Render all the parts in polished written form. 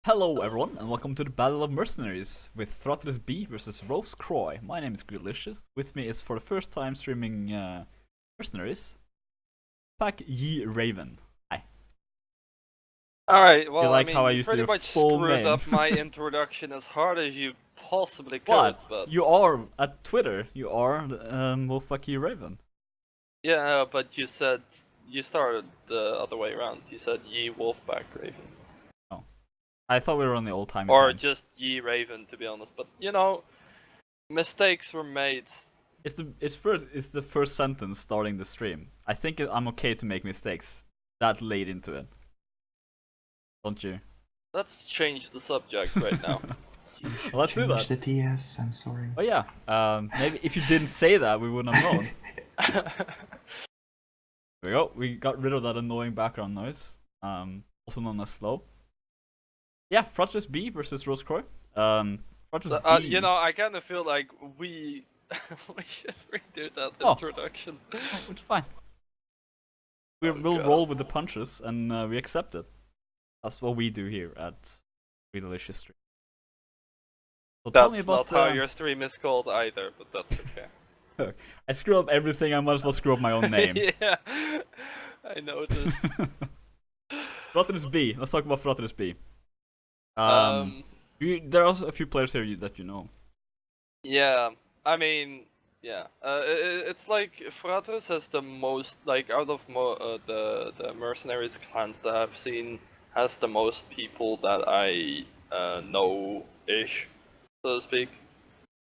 Hello everyone, and welcome to the Battle of Mercenaries with Fratres B versus RoseCroix. My name is Greedalicious. With me is for the first time streaming Mercenaries, Pack Ye Raven. Hi. Alright, You well, like I how mean, I you used pretty your much full screwed name? up my introduction as hard as you possibly could, What? but... You are, at Twitter, you are Wolfpack Ye Raven. Yeah, but you said, you started the other way around. You said Ye Wolfpack Raven. Oh. I thought we were on the old timey Or times. just Ye Raven, to be honest, but, you know, mistakes were made. It's the first sentence starting the stream. I think I'm okay to make mistakes that late into it. Don't you? Let's change the subject right now. Well, let's do that. Change the TS, I'm sorry. Oh yeah, maybe if you didn't say that, we wouldn't have known. There we go. We got rid of that annoying background noise, also known as slow. Yeah, Fratres B versus RoseCroix. Fratres B. You know, I kind of feel like we should redo that introduction. Oh, it's fine. We'll roll with the punches, and we accept it. That's what we do here at Greedalicious Stream. So tell me That's about not how your stream is called either, but that's okay. I screw up everything. I might as well screw up my own name. Yeah, I noticed. Fratres B. Let's talk about Fratres B. There are also a few players here that you know. Yeah, I mean, yeah. It's like Fratres has the most, like, out of the mercenaries clans that I've seen, has the most people that I know-ish, so to speak.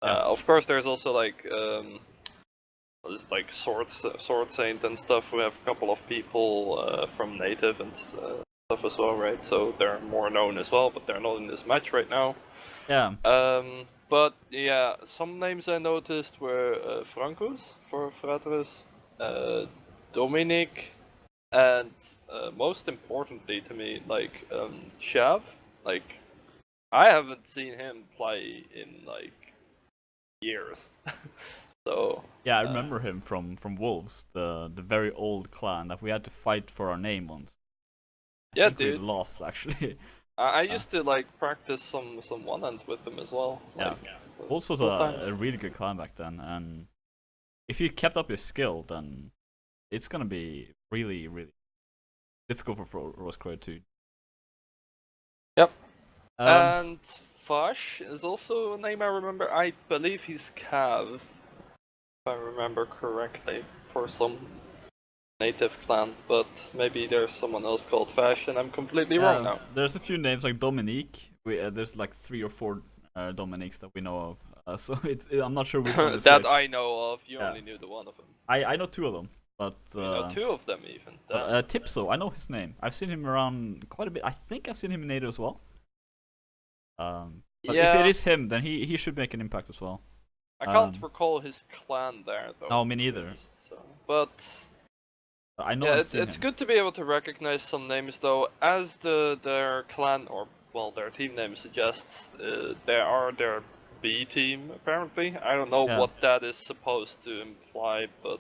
Yeah. Of course, there's also like Sword Saint and stuff. We have a couple of people from Native and stuff as well, right? So they're more known as well, but they're not in this match right now. Yeah. But yeah, some names I noticed were Francus for Fratres, Dominic, and most importantly to me, like Shav. Like, I haven't seen him play in like years. So yeah, I remember him from Wolves, the very old clan that we had to fight for our name once. Yeah, dude. We lost actually. I used to like practice some one-hands with him as well. Yeah, Wolves was a really good clan back then, and if you kept up your skill, then it's gonna be really difficult for RoseCroix too. Yep. And Fash is also a name I remember. I believe he's Cav, if I remember correctly, for some native clan, but maybe there's someone else called Fash and I'm completely wrong now. There's a few names like Dominique. There's like 3 or 4 Dominiques that we know of. So I'm not sure which one is that which. I know of. You only knew the one of them. I know 2 of them, but you know 2 of them even. Tipso, I know his name. I've seen him around quite a bit. I think I've seen him in Native as well. But if it is him, then he should make an impact as well. I can't recall his clan there though. No, me neither. So, but I know. Yeah, it's good to be able to recognize some names though, as their clan or their team name suggests. They are their B team apparently. I don't know what that is supposed to imply, but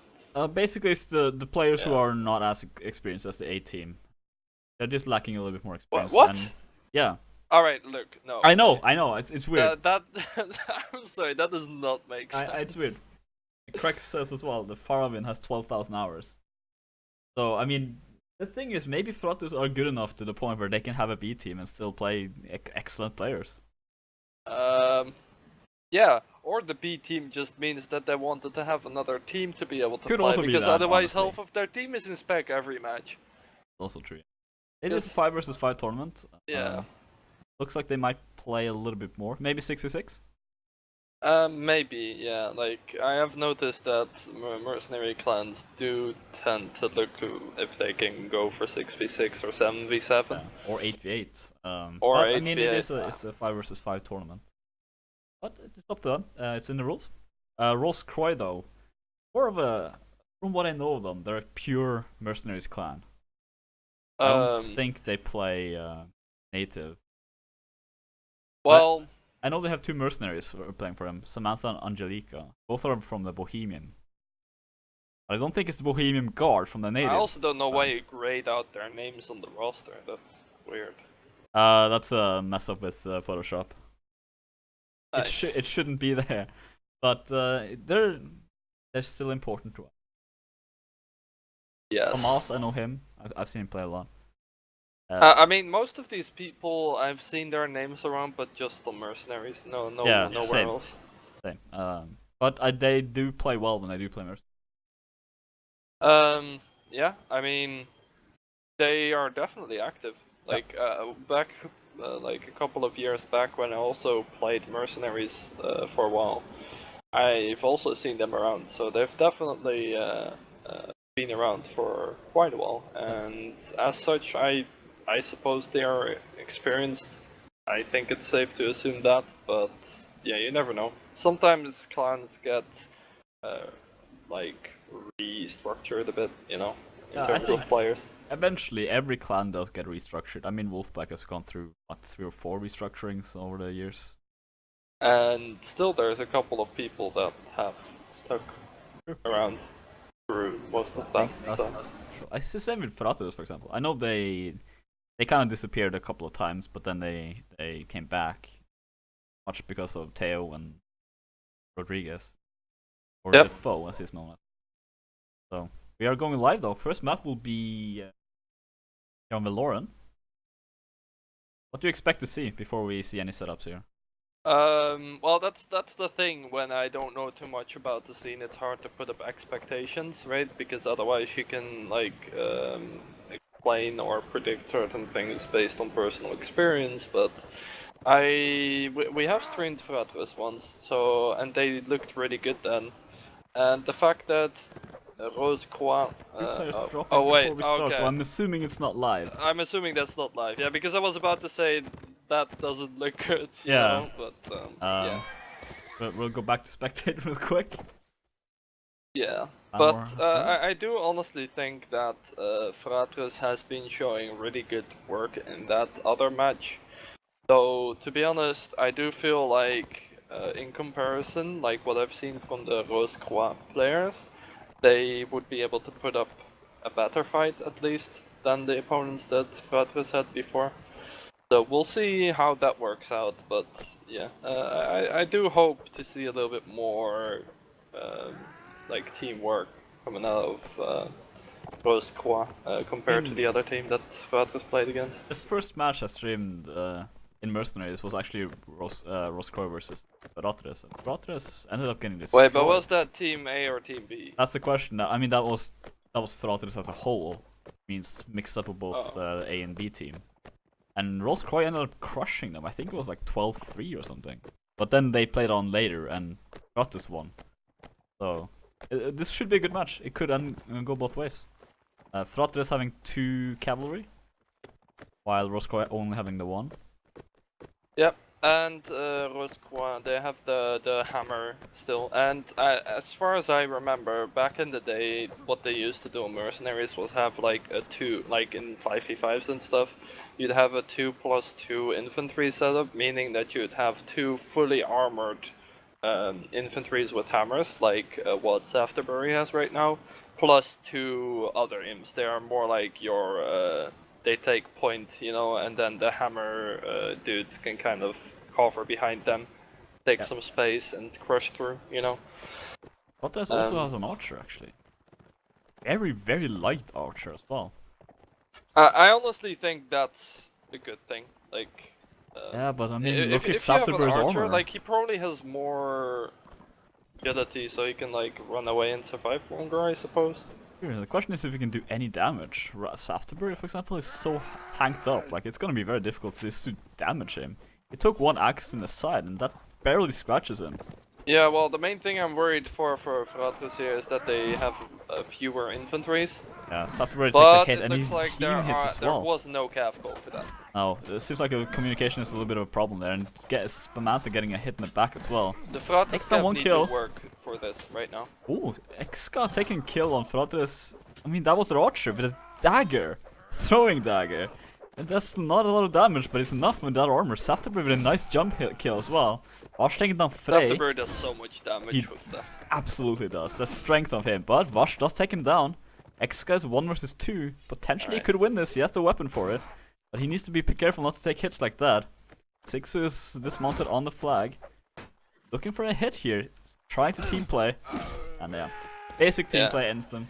basically it's the players who are not as experienced as the A team. They're just lacking a little bit more experience. What? And, yeah. All right, look, no. I know. It's weird. That I'm sorry, that does not make sense. It's weird. Craig says as well, the Faravin has 12,000 hours. So, I mean, the thing is, maybe Fratres are good enough to the point where they can have a B team and still play excellent players. Yeah, or the B team just means that they wanted to have another team to be able to play, also because be that, otherwise honestly. half of their team is in spec every match. Also true. It is a 5 versus 5 tournament. Yeah. Looks like they might play a little bit more. Maybe 6v6? Maybe, yeah. Like, I have noticed that mercenary clans do tend to look if they can go for 6v6 or 7v7. Yeah. Or 8v8. Or 8v8. I mean, it's a 5 versus 5 tournament. But it's up to them. It's in the rules. RoseCroix, though, more of a... From what I know of them, they're a pure mercenaries clan. I don't think they play native. Well, I know they have 2 mercenaries playing for them, Samantha and Angelica. Both are from the Bohemian. I don't think it's the Bohemian Guard from the native. I also don't know why you grayed out their names on the roster. That's weird. That's a mess up with Photoshop. Nice. It shouldn't be there, but they're still important to us. Yes. Tomas, I know him. I've seen him play a lot. I mean, most of these people I've seen their names around, but just on Mercenaries. Nowhere same. else. Same. But they do play well when they do play Mercenaries. Yeah. I mean, they are definitely active. Like back, like a couple of years back when I also played Mercenaries for a while. I've also seen them around, so they've definitely been around for quite a while, and as such, I suppose they are experienced. I think it's safe to assume that, but yeah, you never know. Sometimes clans get like restructured a bit, you know, in terms of players. Eventually, every clan does get restructured. I mean, Wolfpack has gone through what 3 or 4 restructurings over the years. And still, there's a couple of people that have stuck around through most of that. It's the same with Fratres, for example. I know they kind of disappeared a couple of times, but then they came back, much because of Teo and Rodriguez, or Defoe as he's known as. So we are going live though. First map will be on Valoran. What do you expect to see before we see any setups here? Well, that's the thing. When I don't know too much about the scene, it's hard to put up expectations, right? Because otherwise you can like explain or predict certain things based on personal experience. But we have streamed Fratres once, so and they looked really good then. And the fact that RoseCroix. Oh wait, okay. So I'm assuming it's not live. I'm assuming that's not live. Yeah, because I was about to say that doesn't look good. You know? But yeah. But we'll go back to spectate real quick. Yeah, but I do honestly think that Fratres has been showing really good work in that other match. Though, to be honest, I do feel like in comparison, like what I've seen from the RoseCroix players, they would be able to put up a better fight at least than the opponents that Fratres had before. So we'll see how that works out, but yeah, I do hope to see a little bit more like teamwork coming out of RoseCroix compared to the other team that Fratres played against. The first match I streamed in Mercenaries was actually RoseCroix versus Fratres. Fratres ended up getting this. Wait, but was that Team A or Team B? That's the question. I mean, that was Fratres as a whole. It means mixed up with both A and B team. And RoseCroix ended up crushing them. I think it was like 12-3 or something. But then they played on later and Fratres won. So this should be a good match. It could go both ways. Fratres having 2 cavalry, while RoseCroix only having the 1. Yep, and RoseCroix, they have the hammer still. And as far as I remember, back in the day, what they used to do on Mercenaries was have like a 2, like in 5v5s and stuff, you'd have a 2+2 infantry setup, meaning that you'd have 2 fully armored infantries with hammers, like what Safterbury has right now, plus 2 other imps. They are more like your they take point, you know, and then the hammer dudes can kind of cover behind them, take some space and crush through, you know. Fratres also has an archer, actually. Very light archer as well. I honestly think that's a good thing. Like, yeah, but I mean, look if at Safterbury's armor. Like, he probably has more agility, so he can like run away and survive longer, I suppose. The question is if he can do any damage. Safterbury, for example, is so tanked up. Like, it's gonna be very difficult to damage him. He took 1 axe in the side, and that barely scratches him. Yeah, well, the main thing I'm worried for Fratres here is that they have fewer infantries. Yeah, Safterbury takes a hit, and he like hits as well. There was no cav goal for that. No, it seems like a communication is a little bit of a problem there, and Spamantha getting a hit in the back as well. The Fratres cav need to work for this right now. Ooh, Exka taking kill on Fratres. I mean, that was their archer with a dagger, throwing dagger. And that's not a lot of damage, but it's enough with that armor. Safterbury with a nice jump kill as well. Vash taking down Frey. Safterbury does so much damage with that. Absolutely does. The strength of him. But Vash does take him down. Exka is 1 versus 2. Potentially he could win this. He has the weapon for it. But he needs to be careful not to take hits like that. Zixu is dismounted on the flag. Looking for a hit here. Trying to team play. And yeah. Basic team play ends them.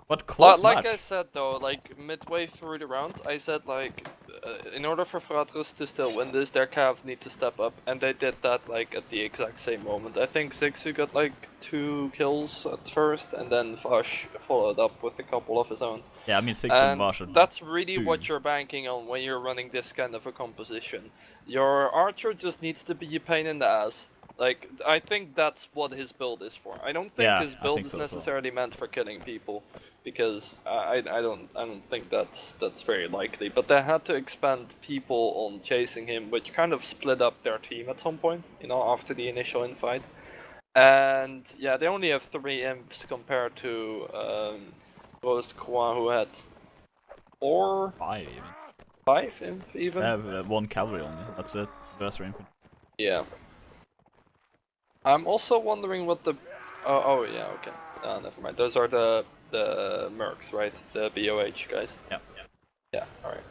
But close like match. I said though, like midway through the round, I said like, in order for Fratres to still win this, their Cav need to step up, and they did that like at the exact same moment. I think Zixu got like 2 kills at first, and then Vash followed up with a couple of his own. Yeah, I mean Zixu and Vash. That's really what you're banking on when you're running this kind of a composition. Your archer just needs to be a pain in the ass. Like, I think that's what his build is for. I don't think his build is necessarily meant for killing people, because I don't think that's very likely. But they had to expend people on chasing him, which kind of split up their team at some point, you know, after the initial infight. And yeah, they only have 3 imps compared to RoseCroix, who had 4, 5 even. 5 imp even. Yeah, 1 cavalry only. That's it. The rest are infantry. Yeah. I'm also wondering what the... Oh yeah, okay. Never mind. Those are the mercs, right? The BOH guys. Yeah. Yeah, alright.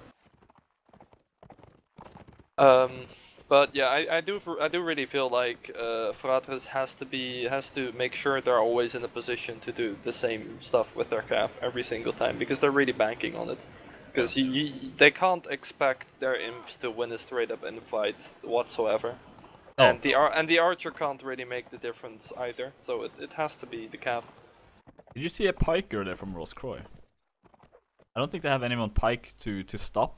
But yeah, I do really feel like Fratres has to make sure they're always in a position to do the same stuff with their Cav every single time, because they're really banking on it. Because they can't expect their imps to win a straight up infight whatsoever. Oh. And the archer can't really make the difference either, so it has to be the Cav. Did you see a piker there from RoseCroix? I don't think they have anyone pike to stop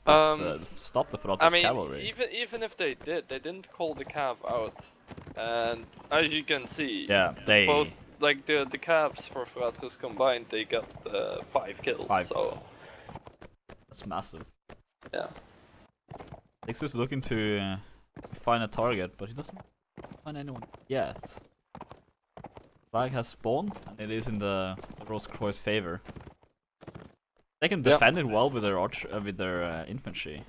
stop the Fratres cavalry. Even if they did, they didn't call the Cav out, and as you can see, they both like the Cavs for Fratres combined, they got 5 kills. 5. So that's massive. Yeah. Zixu's looking to find a target, but he doesn't find anyone yet. Flag has spawned, and it is in the RoseCroix's favor. They can defend it well with their infantry.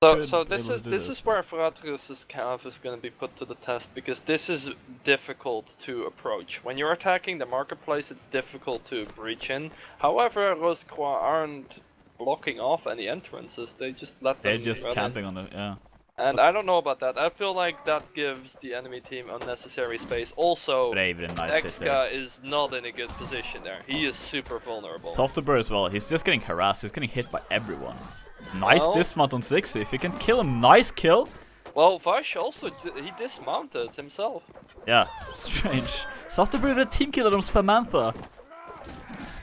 So this is where Fratres' Cav is going to be put to the test, because this is difficult to approach. When you're attacking the marketplace, it's difficult to breach in. However, RoseCroix aren't blocking off any entrances; they just let them. They're just camping on the And I don't know about that. I feel like that gives the enemy team unnecessary space. Also, Exga is not in a good position there. He is super vulnerable. Softerbird as well. He's just getting harassed. He's getting hit by everyone. Nice dismount on Zixu. If you can kill him, nice kill. Well, Vash also, he dismounted himself. Yeah, strange. Softerbird with a team kill on Spamantha.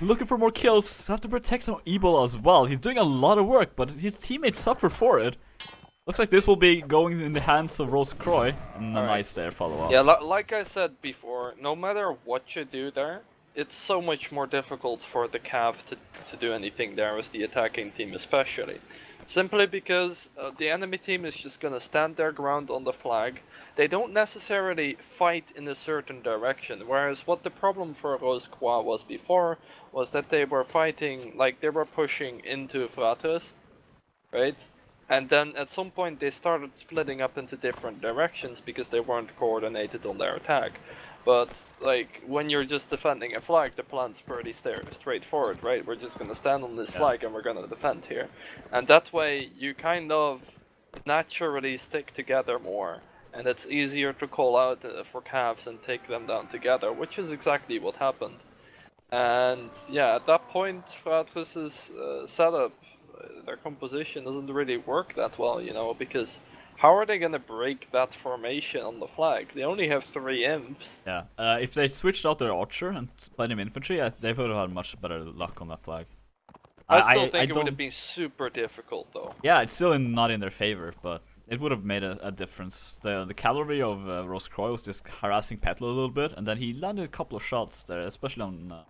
Looking for more kills. Softerbird takes on Ebola as well. He's doing a lot of work, but his teammates suffer for it. Looks like this will be going in the hands of RoseCroix, and a nice there follow-up. Yeah, like I said before, no matter what you do there, it's so much more difficult for the Cav to do anything there as the attacking team especially. Simply because the enemy team is just gonna stand their ground on the flag. They don't necessarily fight in a certain direction, whereas what the problem for RoseCroix was before was that they were fighting, like they were pushing into Fratres, right? And then at some point they started splitting up into different directions because they weren't coordinated on their attack. But like when you're just defending a flag, the plan's pretty straightforward, right? We're just gonna stand on this flag and we're gonna defend here. And that way you kind of naturally stick together more. And it's easier to call out for Cavs and take them down together, which is exactly what happened. And yeah, at that point, Fratres' setup, their composition doesn't really work that well, you know, because how are they gonna break that formation on the flag? They only have 3 imps. Yeah, if they switched out their archer and played him infantry, they would have had much better luck on that flag. I still think it would have been super difficult, though. Yeah, it's still not in their favor, but it would have made a difference. The cavalry of RoseCroix was just harassing Petal a little bit, and then he landed a couple of shots there, especially on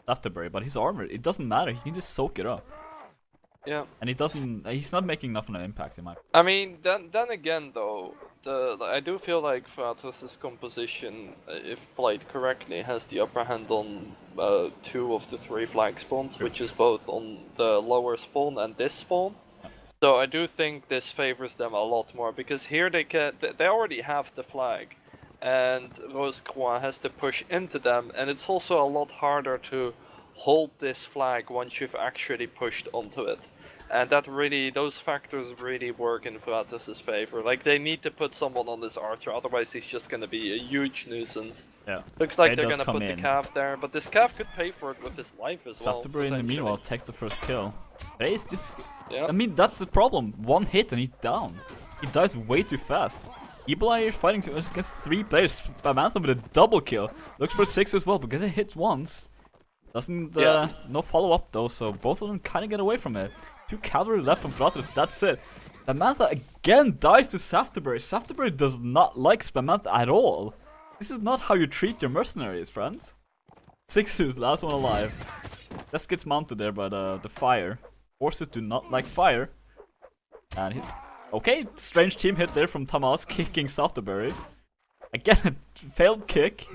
Softerbird, but his armor, it doesn't matter, he can just soak it up. Yeah. And he's not making enough of an impact in my opinion. I mean, then again though, I do feel like Fratres' composition, if played correctly, has the upper hand on 2 of the 3 flag spawns, which is both on the lower spawn and this spawn. Yeah. So I do think this favors them a lot more, because here they already have the flag, and RoseCroix has to push into them, and it's also a lot harder to hold this flag once you've actually pushed onto it. And that really, those factors really work in Fratres' favor. Like, they need to put someone on this archer, otherwise he's just gonna be a huge nuisance. Yeah. Looks like It they're does gonna come put the in. cav there, but this cav could pay for it with his life as well. Safterbury in the meanwhile takes the first kill. He's just... Yeah. I mean, that's the problem. One hit and he's down. He dies way too fast. Ebola is fighting against 3 players. Bamantha with a double kill. Looks for 6 as well, because it hits once. Doesn't... no follow-up though, so both of them kind of get away from it. 2 cavalry left from Fratres, that's it. Bamantha again dies to Safterbury. Safterbury does not like Bamantha at all. This is not how you treat your mercenaries, friends. 6-2, last one alive. Just gets mounted there by the fire. Forces do not like fire. And he... Okay, strange team hit there from Tamas kicking Safterbury. Again, a failed kick.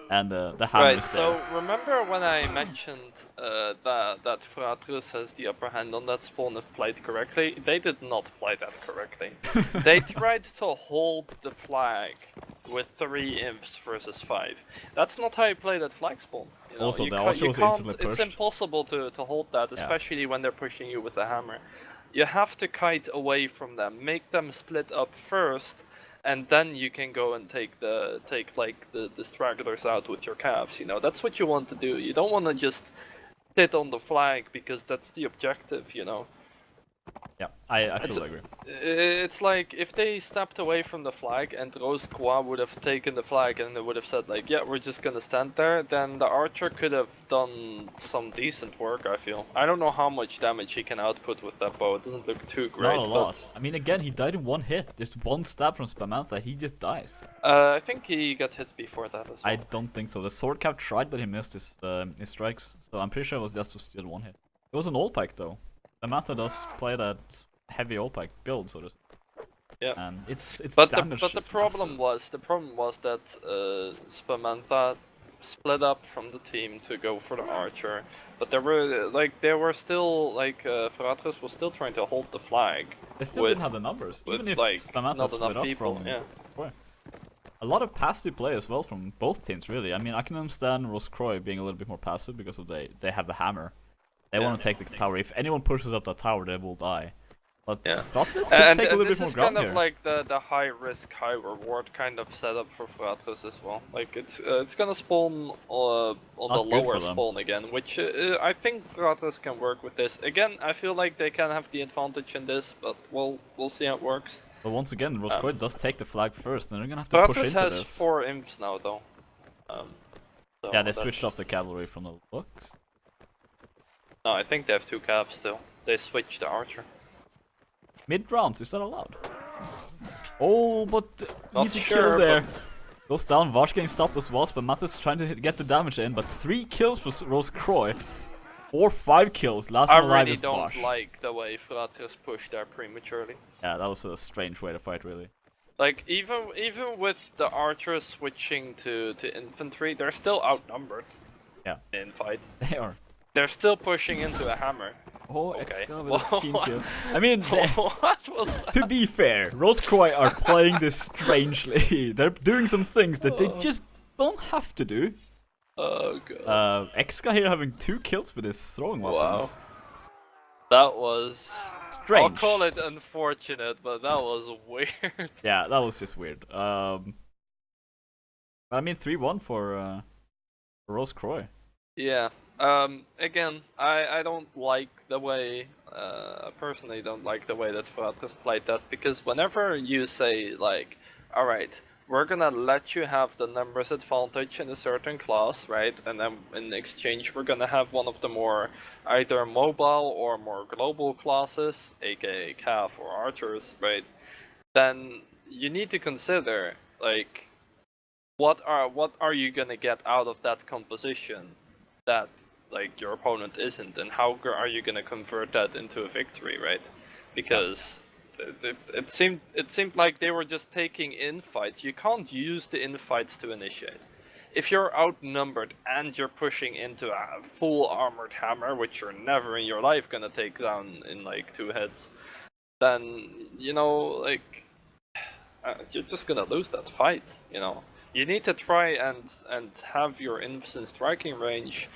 And the hammer is there. So remember when I mentioned that Fratres has the upper hand on that spawn if played correctly? They did not play that correctly. They tried to hold the flag with 3 imps versus 5. That's not how you play that flag spawn. You know, Also, the archer was instantly pushed. It's impossible to hold that, especially when they're pushing you with a hammer. You have to kite away from them, make them split up first, and then you can go and take the stragglers out with your calves. You know, that's what you want to do. You don't want to just sit on the flag because that's the objective. You know. Yeah, I totally agree. It's like if they stepped away from the flag and RoseCroix would have taken the flag and they would have said like, yeah, we're just gonna stand there, then the archer could have done some decent work, I feel. I don't know how much damage he can output with that bow, it doesn't look too great. Not a lot. I mean, again, he died in 1 hit. Just 1 stab from Bamantha, he just dies. I think he got hit before that as well. I don't think so. The sword cap tried, but he missed his strikes. So I'm pretty sure it was just still 1 hit. It was an all pike though. Bamantha does play that heavy all pike build, so to say. Yeah. And it's but damage. The problem was that Bamantha split up from the team to go for the archer, but they were still Fratres was still trying to hold the flag. They still didn't have the numbers, even if Bamantha split up from. Yeah. A lot of passive play as well from both teams, really. I mean, I can understand RoseCroix being a little bit more passive because of they have the hammer. They want to take the tower. If anyone pushes up that tower, they will die. But Fratres could take a little bit more ground here. This is kind of like the high risk, high reward kind of setup for Fratres as well. Like it's gonna spawn on the lower spawn again, which I think Fratres can work with this. Again, I feel like they can have the advantage in this, but we'll see how it works. But once again, RoseCroix does take the flag first, and they're gonna have to push into this. Fratres has 4 imps now, though. So yeah, they switched off the cavalry from the looks. No, I think they have 2 calves still. They switched the archer. Mid-round, is that allowed? Oh, but easy sure, kill there. Goes down, Varsh getting stopped as well, but Matt is trying to get the damage in, but 3 kills for RoseCroix. Or 5 kills, last one alive is Varsh. I really don't like the way Fratres pushed there prematurely. Yeah, that was a strange way to fight, really. Like, even with the archers switching to infantry, they're still outnumbered. Yeah. In fight. They are. They're still pushing into a hammer. Oh, okay. With a team kill. I mean, what was that? To be fair, RoseCroix are playing this strangely. They're doing some things that they just don't have to do. Oh god. Exka here having 2 kills with his throwing weapons. Wow. That was strange. I'll call it unfortunate, but that was weird. Yeah, that was just weird. I mean 3-1 for RoseCroix. Yeah. Again, I don't like the way, I personally don't like the way that Fratres played that, because whenever you say, like, alright, we're gonna let you have the numbers advantage in a certain class, right, and then in exchange we're gonna have one of the more either mobile or more global classes, aka Cav or Archers, right, then you need to consider, like, what are you gonna get out of that composition that like your opponent isn't, and how are you gonna convert that into a victory, right? Because it seemed like they were just taking infights. You can't use the infights to initiate. If you're outnumbered and you're pushing into a full armored hammer, which you're never in your life gonna take down in like 2 hits, then you know, like you're just gonna lose that fight. You know, you need to try and have your imps in striking range.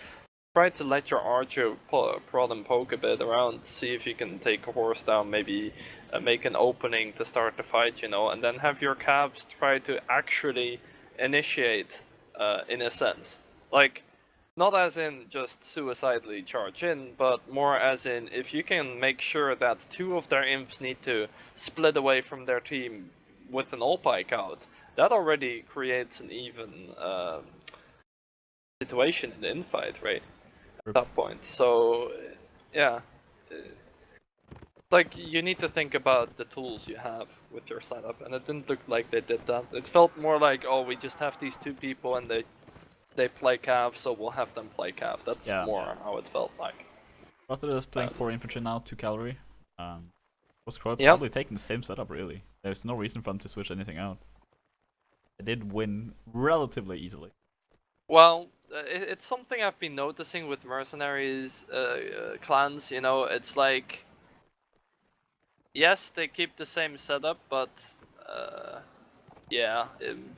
try to let your archer prod and poke a bit around, see if you can take a horse down, maybe make an opening to start the fight, you know, and then have your calves try to actually initiate, in a sense. Like, not as in just suicidally charge in, but more as in if you can make sure that 2 of their imps need to split away from their team with an all pike out, that already creates an even situation in the infight, right? At that point. So, yeah. Like, you need to think about the tools you have with your setup, and it didn't look like they did that. It felt more like, oh, we just have these 2 people and they play cav, so we'll have them play cav. That's more how it felt like. Fratres is playing 4 infantry now, 2 cavalry. RoseCroix probably taking the same setup, really. There's no reason for them to switch anything out. They did win relatively easily. Well, it's something I've been noticing with mercenaries clans, you know, it's like, yes, they keep the same setup, but yeah,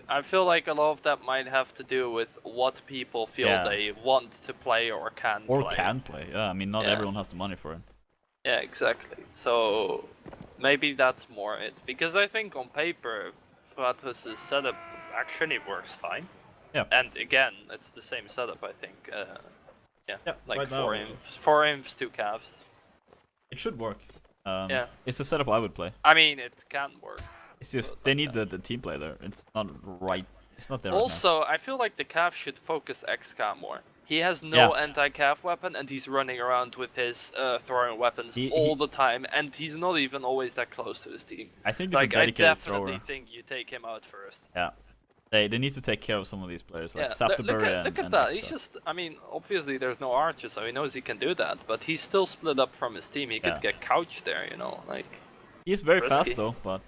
I feel like a lot of that might have to do with what people feel they want to play or can play. Or can play, yeah, I mean, not everyone has the money for it. Yeah, exactly. So, maybe that's more it. Because I think on paper, Fratres' setup actually works fine. Yeah. And again, it's the same setup, I think. Yeah, like right 4 imps, 2 calves. It should work. Yeah. It's a setup I would play. I mean, it can work. It's just, they need the team play there. It's not right. It's not there Also, I feel like the calf should focus XK more. He has no anti-calf weapon, and he's running around with his throwing weapons all the time, and he's not even always that close to his team. I think he's a dedicated thrower. I definitely think you take him out first. Yeah. They need to take care of some of these players, like Safterbury look at that. He's just, I mean, obviously there's no archer, so he knows he can do that, but he's still split up from his team. He could get couched there, you know, like. He's very fast though, but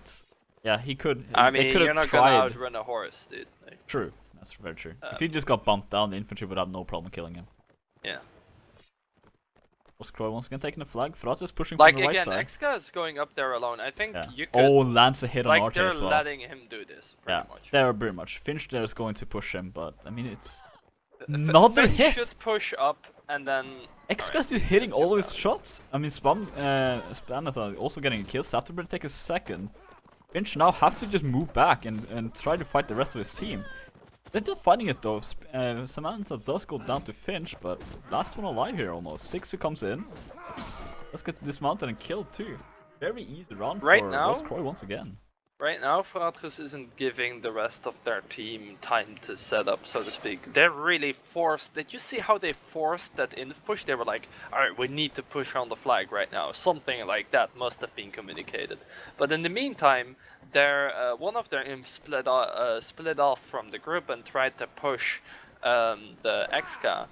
yeah, he could. I mean, you're not gonna outrun a horse, dude. Like, true, that's very true. If he just got bumped down, the infantry would have no problem killing him. Yeah. RoseCroix once again taking the flag. Fratres pushing like, from the right again, side. XK is going up there alone. I think you could. Oh, lands a hit on Archer as well. Like, they're letting him do this, pretty much. They're pretty much. Finch there is going to push him, but I mean, it's another hit. Finch should push up and then. XK's just hitting all of his shots. I mean, Spanathon also getting a kill. Safterbury take a second. Finch now have to just move back and try to fight the rest of his team. They're not fighting it though. Samantha does go down to Finch, but last one alive here almost. 6 who comes in. Let's get dismounted and killed too. Very easy round for RoseCroix once again. Right now, Fratres isn't giving the rest of their team time to set up, so to speak. They're really forced. Did you see how they forced that inf push? They were like, alright, we need to push on the flag right now. Something like that must have been communicated. But in the meantime, one of their imps split off from the group and tried to push the XK,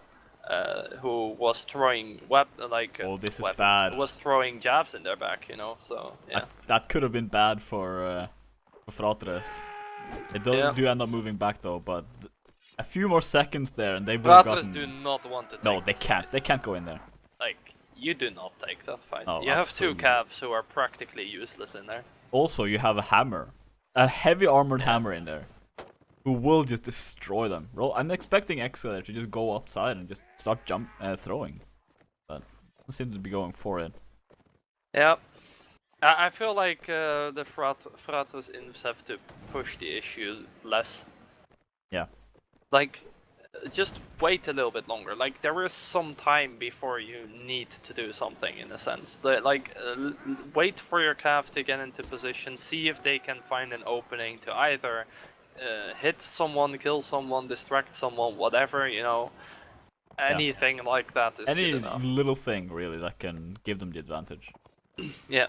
who was throwing this is bad. Was throwing jabs in their back, you know. So yeah, that could have been bad for Fratres. They do end up moving back though, but a few more seconds there and they would have gotten. Fratres do not want to. No, they can't. They can't go in there. Like, you do not take that fight. No, you have 2 calves who are practically useless in there. Also, you have a hammer, a heavy armored hammer in there, who will just destroy them. I'm expecting XK to just go outside and just start throwing, but doesn't seem to be going for it. Yeah, I feel like the Fratres infs have to push the issue less. Yeah. Like, just wait a little bit longer. Like, there is some time before you need to do something, in a sense. Wait for your calf to get into position, see if they can find an opening to either hit someone, kill someone, distract someone, whatever, you know. Anything like that is good enough. Any little thing, really, that can give them the advantage. Yeah.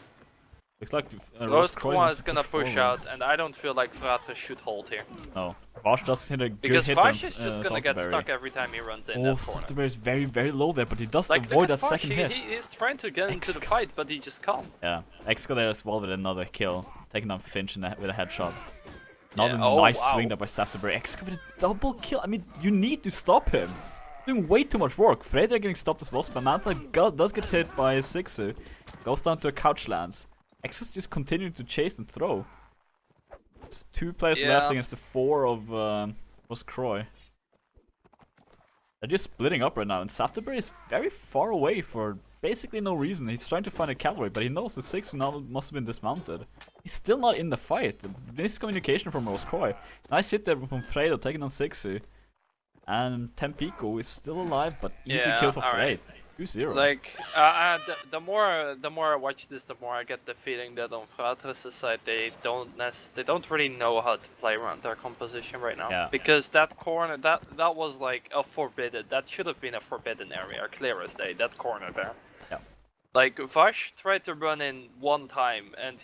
Looks like RoseCroix is gonna push out, and I don't feel like Fratres should hold here. No. Vash does hit a good because hit Vash is just gonna get stuck every time he runs in that corner. Safterbury is very, very low there, but he does like, avoid that Vash, second hit. He is trying to get into the fight, but he just can't. Yeah. XK there as well with another kill, taking down Finch with a headshot. Another nice swing there by Safterbury. XK with a double kill. I mean, you need to stop him. Doing way too much work. Fratres getting stopped as well. Spamantha does get hit by a 6-2. Goes down to a couch lance. XK's just continuing to chase and throw. It's 2 players left against the 4 of RoseCroix. They're just splitting up right now, and Safterbury is very far away for basically no reason. He's trying to find a cavalry, but he knows the 6 now must have been dismounted. He's still not in the fight. Miscommunication from RoseCroix. Nice hit there from Fredo taking on 6. And Tempico is still alive, but easy kill for Frey. 2-0. Like, the more I watch this, the more I get the feeling that on Fratres' side they don't really know how to play around their composition right now. Yeah. Because that corner, that was like a forbidden. That should have been a forbidden area, clear as day. That corner there. Yeah. Like Vash tried to run in one time, and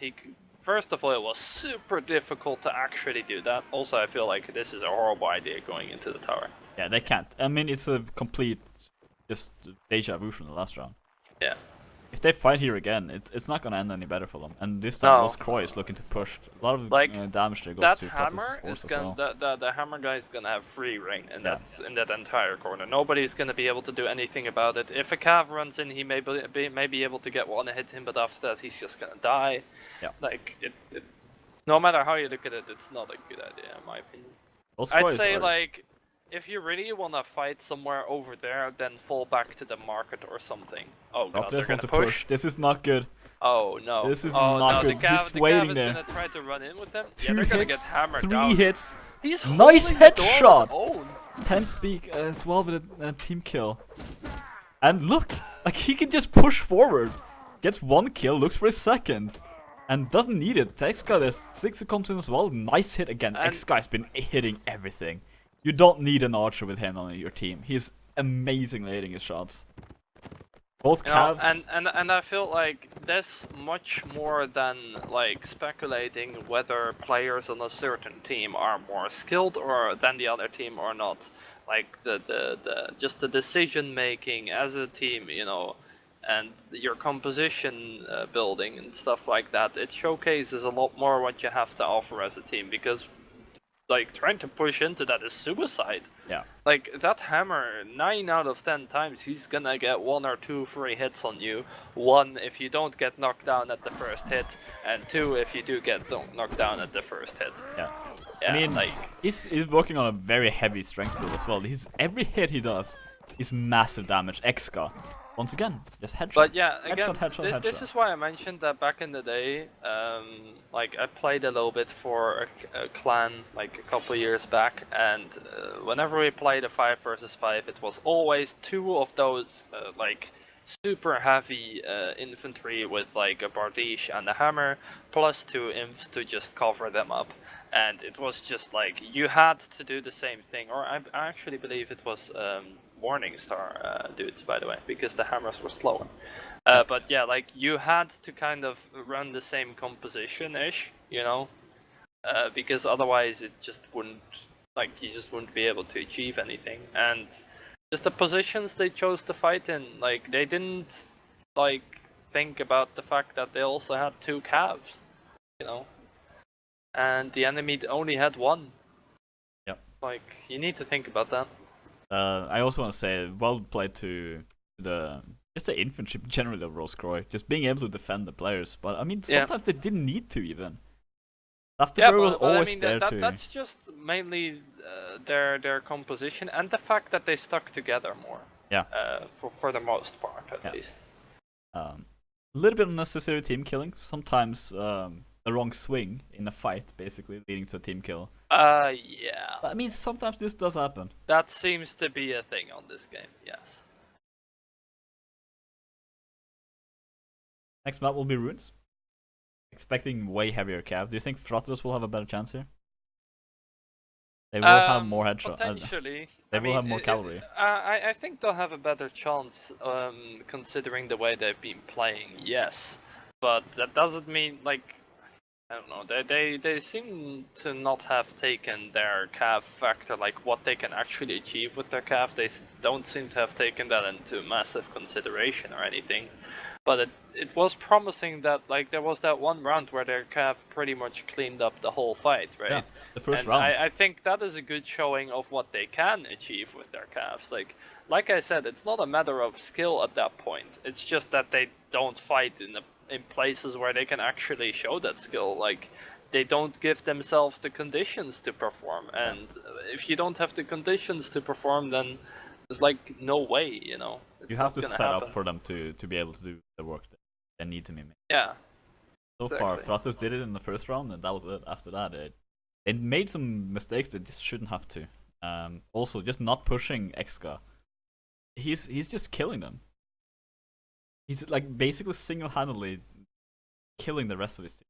first of all, it was super difficult to actually do that. Also, I feel like this is a horrible idea going into the tower. Yeah, they can't. I mean, it's a complete just deja vu from the last round. Yeah. If they fight here again, it's not gonna end any better for them. And this time, RoseCroix is looking to push. A lot of damage there goes that to hammer is gonna the hammer guy is gonna have free reign in that entire corner. Nobody's gonna be able to do anything about it. If a cav runs in, he may be able to get one hit him, but after that, he's just gonna die. Yeah. Like no matter how you look at it, it's not a good idea in my opinion. I'd say like, if you really want to fight somewhere over there, then fall back to the market or something. Oh god, they're gonna push. This is not good. Oh no. This is not good. Just waiting there. The cav is gonna try to run in with them. Two they're gonna hits, get hammered 3 down. hits. He's nice headshot. 10th peak as well with a team kill. And look, like he can just push forward. Gets 1 kill, looks for a second. And doesn't need it. X-Guy, there's 6 comes in as well. Nice hit again. X-Guy's been hitting everything. You don't need an archer with him on your team. He's amazingly hitting his shots. Both calves. And I feel like this much more than like speculating whether players on a certain team are more skilled or than the other team or not. Like just the decision making as a team, you know, and your composition building and stuff like that. It showcases a lot more what you have to offer as a team, because like trying to push into that is suicide. Yeah. Like that hammer, 9 out of 10 times he's gonna get 1 or 2 free hits on you. 1 if you don't get knocked down at the first hit, and 2 if you do get knocked down at the first hit. Yeah. Yeah, I mean, like he's working on a very heavy strength build as well. Every hit he does is massive damage. X-Guy. Once again, just headshot. But yeah, again, headshot. This is why I mentioned that back in the day, like I played a little bit for a clan like a couple years back, and whenever we played a 5 versus 5, it was always 2 of those like super heavy infantry with like a bardiche and a hammer, plus 2 imps to just cover them up. And it was just like, you had to do the same thing, or I actually believe it was Warning Star dudes, by the way, because the hammers were slower. But yeah, like you had to kind of run the same composition-ish, you know, because otherwise it just wouldn't, like you just wouldn't be able to achieve anything. And just the positions they chose to fight in, like they didn't like think about the fact that they also had 2 calves, you know, and the enemy only had 1. Yep. Like you need to think about that. I also want to say, well played to just the infantry generally of RoseCroix, just being able to defend the players. But I mean, sometimes they didn't need to even. Afterburg was always there too. That's just mainly their composition and the fact that they stuck together more. Yeah. For the most part, at least. A little bit unnecessary team killing. Sometimes the wrong swing in a fight, basically leading to a team kill. Yeah. But I mean, sometimes this does happen. That seems to be a thing on this game, yes. Next map will be Ruins. Expecting way heavier cav. Do you think Fratres will have a better chance here? They will have more headshot. Potentially. They will have more cavalry. I think they'll have a better chance, considering the way they've been playing, yes. But that doesn't mean, like, I don't know, they seem to not have taken their cav factor, like what they can actually achieve with their cav. They don't seem to have taken that into massive consideration or anything. But it was promising that, like, there was that one round where their cav pretty much cleaned up the whole fight, right? Yeah, the first and round. I think that is a good showing of what they can achieve with their calves. Like I said, it's not a matter of skill at that point. It's just that they don't fight in places where they can actually show that skill. Like, they don't give themselves the conditions to perform. And if you don't have the conditions to perform, then There's like no way, you know. It's You have not to gonna set happen. up for them to be able to do the work that they need to be made. Yeah. So Exactly. far, Fratres did it in the first round, and that was it. After that, it made some mistakes that just shouldn't have to. Also, just not pushing Exka. He's just killing them. He's like basically single-handedly killing the rest of his team.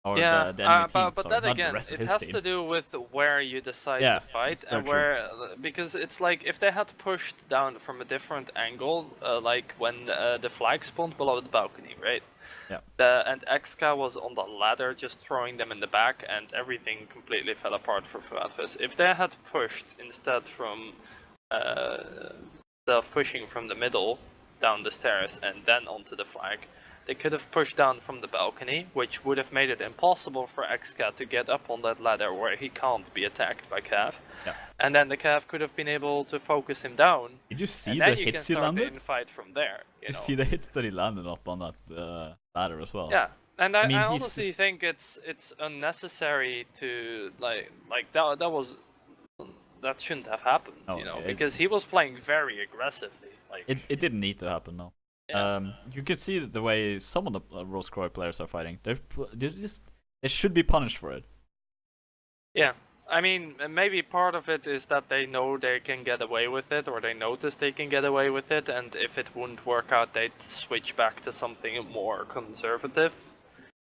Or Yeah, the enemy team. but Sorry, then not the again, rest of it his has team. to do with where you decide Yeah, to fight that's very and true. where, because it's like if they had pushed down from a different angle, like when the flag spawned below the balcony, right? Yeah. And XK was on the ladder, just throwing them in the back, and everything completely fell apart for Fratres. If they had pushed instead of pushing from the middle down the stairs and then onto the flag, they could have pushed down from the balcony, which would have made it impossible for XK to get up on that ladder where he can't be attacked by Cav. Yeah. And then the Cav could have been able to focus him down. Did you see and the then you can hits he start the landed? infight from there. You know? see the hits that he landed up on that ladder as well. Yeah, and I mean, I honestly think it's unnecessary to like that shouldn't have happened, Oh, you know, yeah, because he was playing very aggressively. Like it didn't need to happen, no. Yeah. You can see the way some of the RoseCroix players are fighting. They should be punished for it. Yeah, I mean, maybe part of it is that they know they can get away with it, or they notice they can get away with it, and if it wouldn't work out, they'd switch back to something more conservative.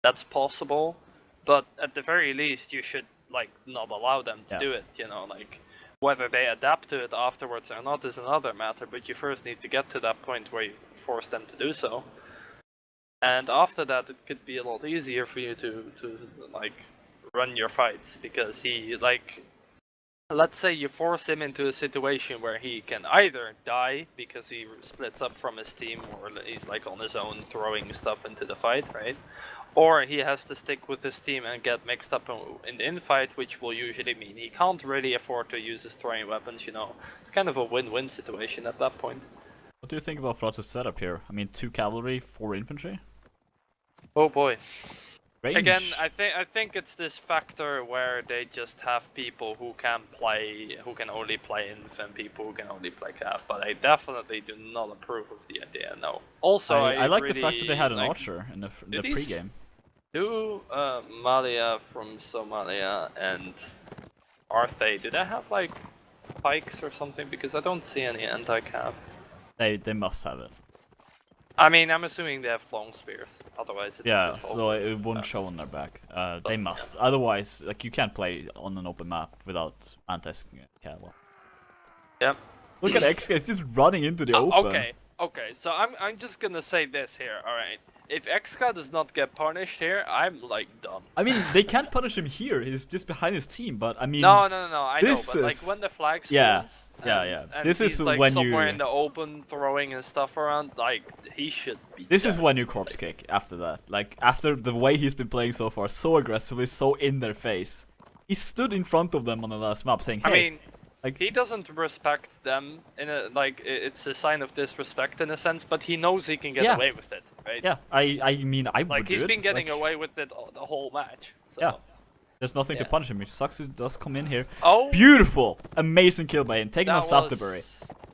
That's possible, but at the very least, you should like not allow them to do it. You know, like whether they adapt to it afterwards or not is another matter. But you first need to get to that point where you force them to do so, and after that, it could be a lot easier for you to like run your fights, because he, like, let's say you force him into a situation where he can either die because he splits up from his team, or he's like on his own throwing stuff into the fight, right? Or he has to stick with his team and get mixed up in the infight, which will usually mean he can't really afford to use his throwing weapons, you know. It's kind of a win-win situation at that point. What do you think about Fratres' setup here? I mean, 2 cavalry, 4 infantry? Oh boy. Range. Again, I think it's this factor where they just have people who can only play Inf, and people who can only play Cav, but I definitely do not approve of the idea, no. Also, I like really, the fact that they had an like, archer in the pre-game. Do Malia from Somalia and Arthe, do they have like pikes or something? Because I don't see any anti-Cav. They must have it. I mean, I'm assuming they have long spears, otherwise it's Yeah, just so it wouldn't show on their back. They must. Yeah. Otherwise, like, you can't play on an open map without anti-cav. Yep. Look at X guys just running into the open. Okay, so I'm just gonna say this here, alright. If XK does not get punished here, I'm like done. I mean, they can't punish him here, he's just behind his team, but I mean... No, I know, but like when the flag spawns, yeah. And this he's is like when somewhere you... in the open throwing his stuff around, like, he should be This dead. is when you corpse kick after that. Like, after the way he's been playing so far, so aggressively, so in their face. He stood in front of them on the last map saying, hey... I mean, like, he doesn't respect them in a, like, it's a sign of disrespect in a sense, but he knows he can get away with it, right? Yeah, I mean, I would like, do he's it. been getting away with it the whole match. So. Yeah. There's nothing to punish him. It sucks he does come in here. Oh! Beautiful! Amazing kill by him, taking on Salterbury.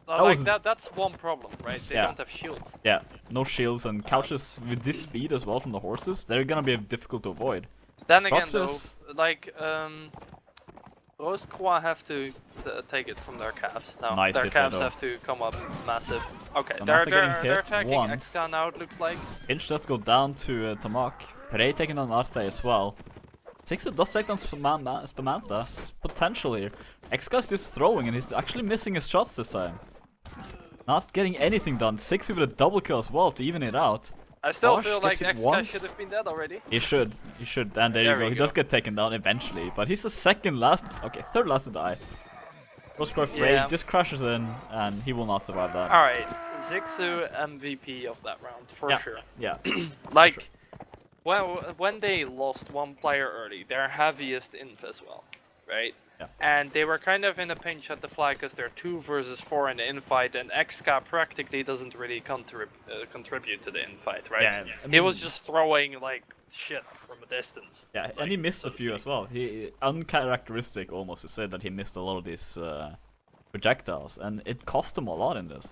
That's one problem, right? They don't have shields. Yeah, no shields, and couches with this speed as well from the horses, they're gonna be difficult to avoid. Then again, though, like, RoseCroix have to take it from their calves now. Nice their hit calves there, have to come up massive. Okay, they're they're attacking Exta now, it looks like. Inch does go down to Tamak. Pere taking on Arte as well. Sixo does take down Spamantha. Potential here. Xguy's just throwing, and he's actually missing his shots this time. Not getting anything done. Sixo with a double kill as well to even it out. I still feel like X-Guy should have been dead already. He should, and there you go. He does get taken down eventually, but he's the third last to die. RoseCroix just crashes in, and he will not survive that. Alright, Zixu MVP of that round, for sure. Yeah. Like, sure. Well, when they lost one player early, their heaviest inf as well, right? Yeah. And they were kind of in a pinch at the flag because they're 2 versus 4 in the infight, and XK practically doesn't really contribute to the infight, right? Yeah, I mean, he was just throwing like shit from a distance. Yeah, like, and he missed a few as well. He uncharacteristic almost to say that he missed a lot of these projectiles, and it cost them a lot in this.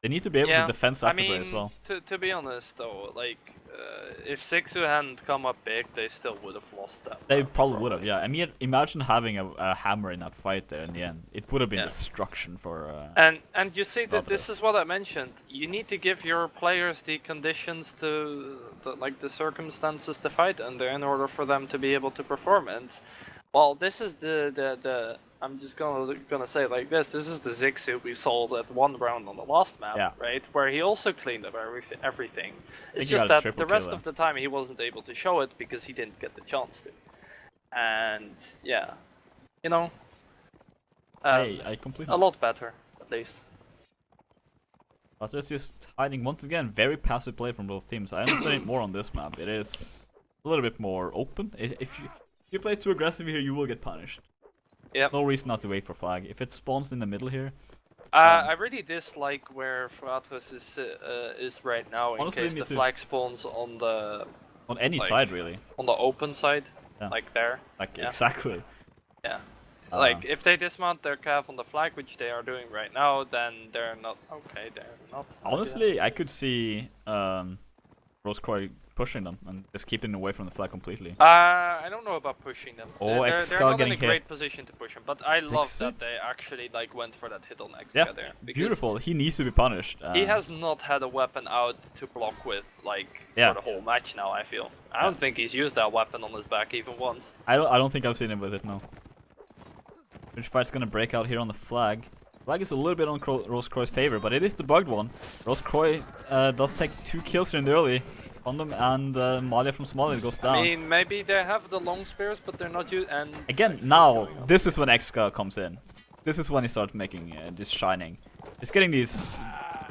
They need to be able to defend Afterburn as well. To be honest though, like if Sixu hadn't come up big, they still would have lost that. They probably would have, yeah. I mean, imagine having a hammer in that fight there in the end. It would have been destruction for. And you see that this is what I mentioned. You need to give your players the conditions to, the circumstances to fight under in order for them to be able to perform. And well, this is the I'm just gonna say it like this. This is the Zixu we sold at one round on the last map, right? Where he also cleaned up everything. It's just that the rest of the time he wasn't able to show it because he didn't get the chance to. And yeah, you know, I completely a lot better at least. But there's just hiding once again. Very passive play from both teams. I understand it more on this map. It is a little bit more open. If you play too aggressive here, you will get punished. Yep. No reason not to wait for flag. If it spawns in the middle here. I really dislike where Fratres is right now in honestly, case the flag spawns on the... On any side, really. On the open side, like there. Like, exactly. Yeah. Like, if they dismount their cav on the flag, which they are doing right now, then they're not... Okay, they're not... Honestly, I could see RoseCroix pushing them and just keeping away from the flag completely. I don't know about pushing them. Oh, they're not in a great position to push them, but I love that they actually went for that hit on Exca there. Beautiful. He needs to be punished. He has not had a weapon out to block with, for the whole match now, I feel. I don't think he's used that weapon on his back even once. I don't think I've seen him with it, no. Which fight's gonna break out here on the flag. Flag is a little bit on RoseCroix's favor, but it is the bugged one. RoseCroix does take 2 kills here in the early on them, and Malia from Somalia goes down. I mean, maybe they have the long spears, but they're not used. And again, now this is when Exca comes in. This is when he starts making this shining. He's getting these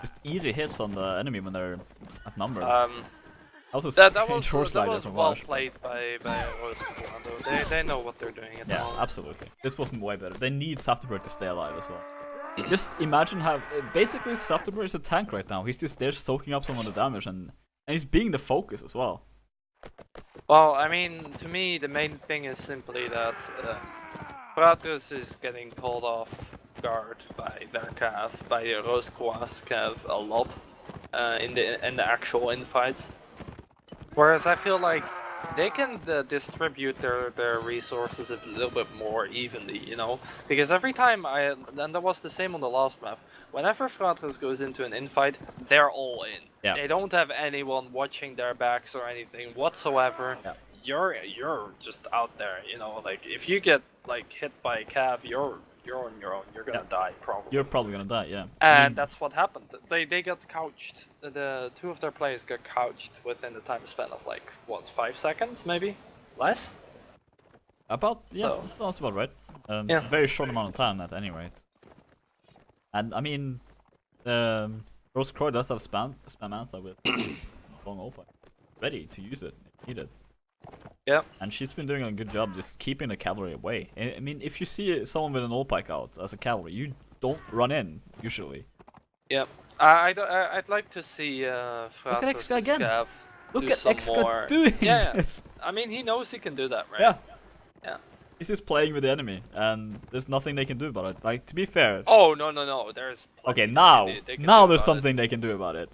just easy hits on the enemy when they're outnumbered. That was well played by RoseCroix. They know what they're doing. Absolutely. This was way better. They need Afterburn to stay alive as well. Just imagine how basically Afterburn is a tank right now. He's just there soaking up some of the damage and he's being the focus as well. Well, I mean, to me, the main thing is simply that Fratres is getting called off guard by their cav, by RoseCroix's cav a lot in the actual infights. Whereas I feel like they can distribute their resources a little bit more evenly, you know? Because every time and that was the same on the last map, whenever Fratres goes into an infight, they're all in. Yeah. They don't have anyone watching their backs or anything whatsoever. Yeah. You're just out there, you know? Like, if you get, hit by a cav, you're on your own. You're gonna die, probably. You're probably gonna die, yeah. And that's what happened. They got couched. The 2 of their players got couched within the time span of 5 seconds, maybe less. Sounds about right. Very short amount of time at any rate. And I mean, RoseCroix does have spam Antha with long open, ready to use it if needed. Yeah. And she's been doing a good job just keeping the cavalry away. I mean, if you see someone with an Olpike out as a cavalry, you don't run in, usually. Yeah. I'd like to see Look at Exca again! Look at Exca more... doing this! I mean, he knows he can do that, right? Yeah. Yeah. He's just playing with the enemy, and there's nothing they can do about it. To be fair... Oh, no, there's... Okay, now there's something they can do about it.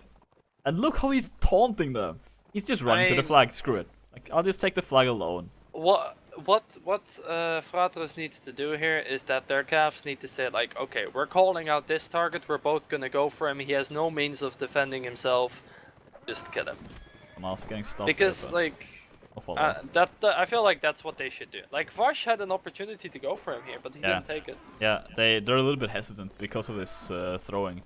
And look how he's taunting them! He's just running to the flag, screw it. I'll just take the flag alone. What Fratres needs to do here is that their cavs need to say okay, we're calling out this target, we're both gonna go for him, he has no means of defending himself, just kill him. I'm also getting stopped. Because I feel like that's what they should do. Vash had an opportunity to go for him here, but he didn't take it. Yeah, they're a little bit hesitant because of this throwing.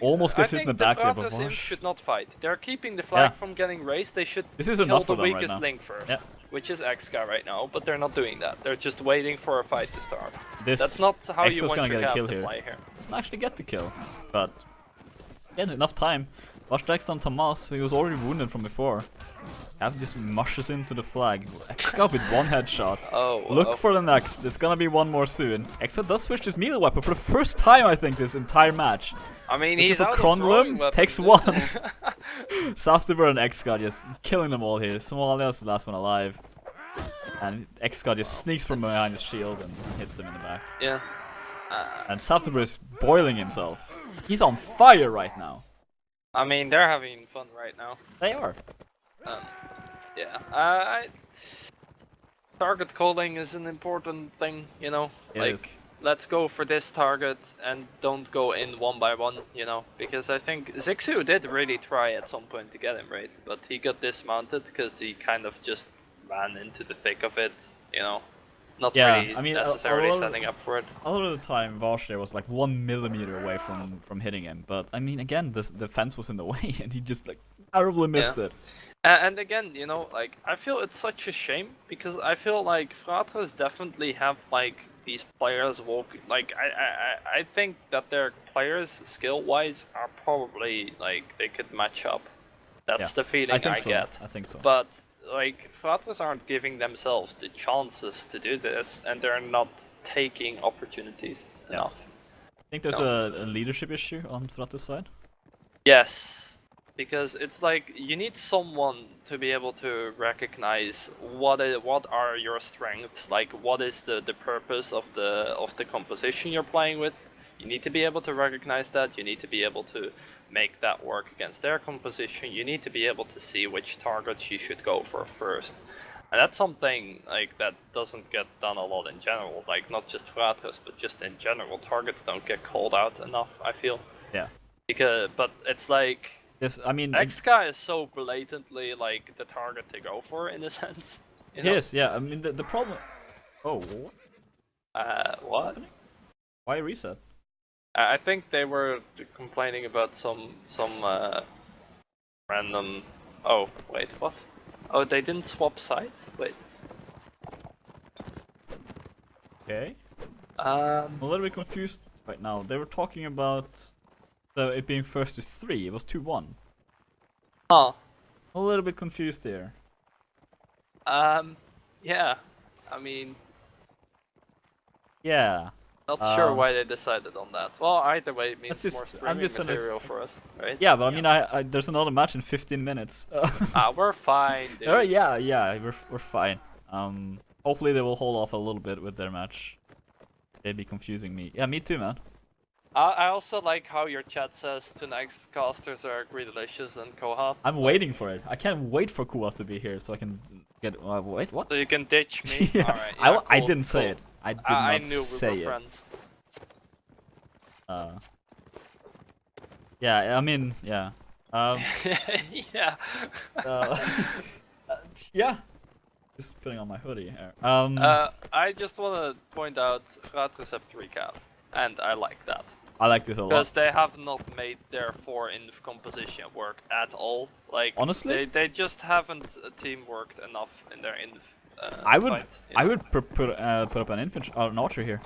Almost gets hit in the back there, but Fratres should not fight. They're keeping the flag from getting raised. They should kill the weakest link first, which is Exca right now. But they're not doing that. They're just waiting for a fight to start. That's not how you want your cav to play here. Doesn't actually get the kill, but again, enough time. Vash on Tomas, who was already wounded from before. Cav just mushes into the flag. Exca with 1 headshot. Look for the next. There's gonna be one more soon. Exca does switch his melee weapon for the first time, I think, this entire match. I mean, he's out of throwing weapons. Takes 1. Afterburn and Exca just killing them all here. Somalia's the last one alive. And Exca just sneaks from behind his shield and hits them in the back. Yeah. And Saftenberg is boiling himself. He's on fire right now. I mean, they're having fun right now. They are. Yeah. Target calling is an important thing, you know. It like, is. let's go for this target and don't go in one by one, you know. Because I think Zixu did really try at some point to get him, right? But he got dismounted because he kind of just ran into the thick of it, you know. Not really I mean, necessarily setting up for it. A lot of the time, Varshay was like 1 millimeter away from hitting him. But I mean, again, the fence was in the way, and he just like terribly missed it. And again, you know, like I feel it's such a shame because I feel like Fratres definitely have like these players walking. Like I think that their players skill-wise are probably like they could match up. That's the feeling I get. I think so. But like Fratres aren't giving themselves the chances to do this, and they're not taking opportunities enough. I think there's a leadership issue on Fratres' side. Yes, because it's like you need someone to be able to recognize what are your strengths, like what is the purpose of the composition you're playing with. You need to be able to recognize that. You need to be able to make that work against their composition. You need to be able to see which targets you should go for first. And that's something like that doesn't get done a lot in general. Like not just Fratres, but just in general, targets don't get called out enough, I feel. Yeah. But it's like this. I mean, XK is so blatantly like the target to go for in a sense. You know? Yes. Yeah. I mean, the problem. Oh. What? Why reset? I think they were complaining about some random. Oh wait, what? Oh, they didn't swap sides. Wait. Okay. I'm a little bit confused right now. They were talking about it being first to 3. It was 2-1. Huh. A little bit confused here. Yeah. I mean. Yeah. Not sure why they decided on that. Well, either way, it means more streaming just material for us, right? Yeah, but I mean, I there's another match in 15 minutes. We're fine, dude. Yeah, we're fine. Hopefully they will hold off a little bit with their match. They'd be confusing me. Yeah, me too, man. I also like how your chat says tonight's casters are Greedalicious and Koha. I'm waiting for it. I can't wait for Koha to be here so I can get. Wait, what? So you can ditch me. Yeah. Alright, yeah, cool, I didn't say it. I did not I knew say we were friends. Yeah, I mean, yeah. Yeah. Yeah. Just putting on my hoodie here. I just want to point out Fratres have 3 cav, and I like that. I like this a lot. Because they have not made their 4-inf composition work at all. Like, honestly, they just haven't teamworked enough in their inf. I would put up an an archer here.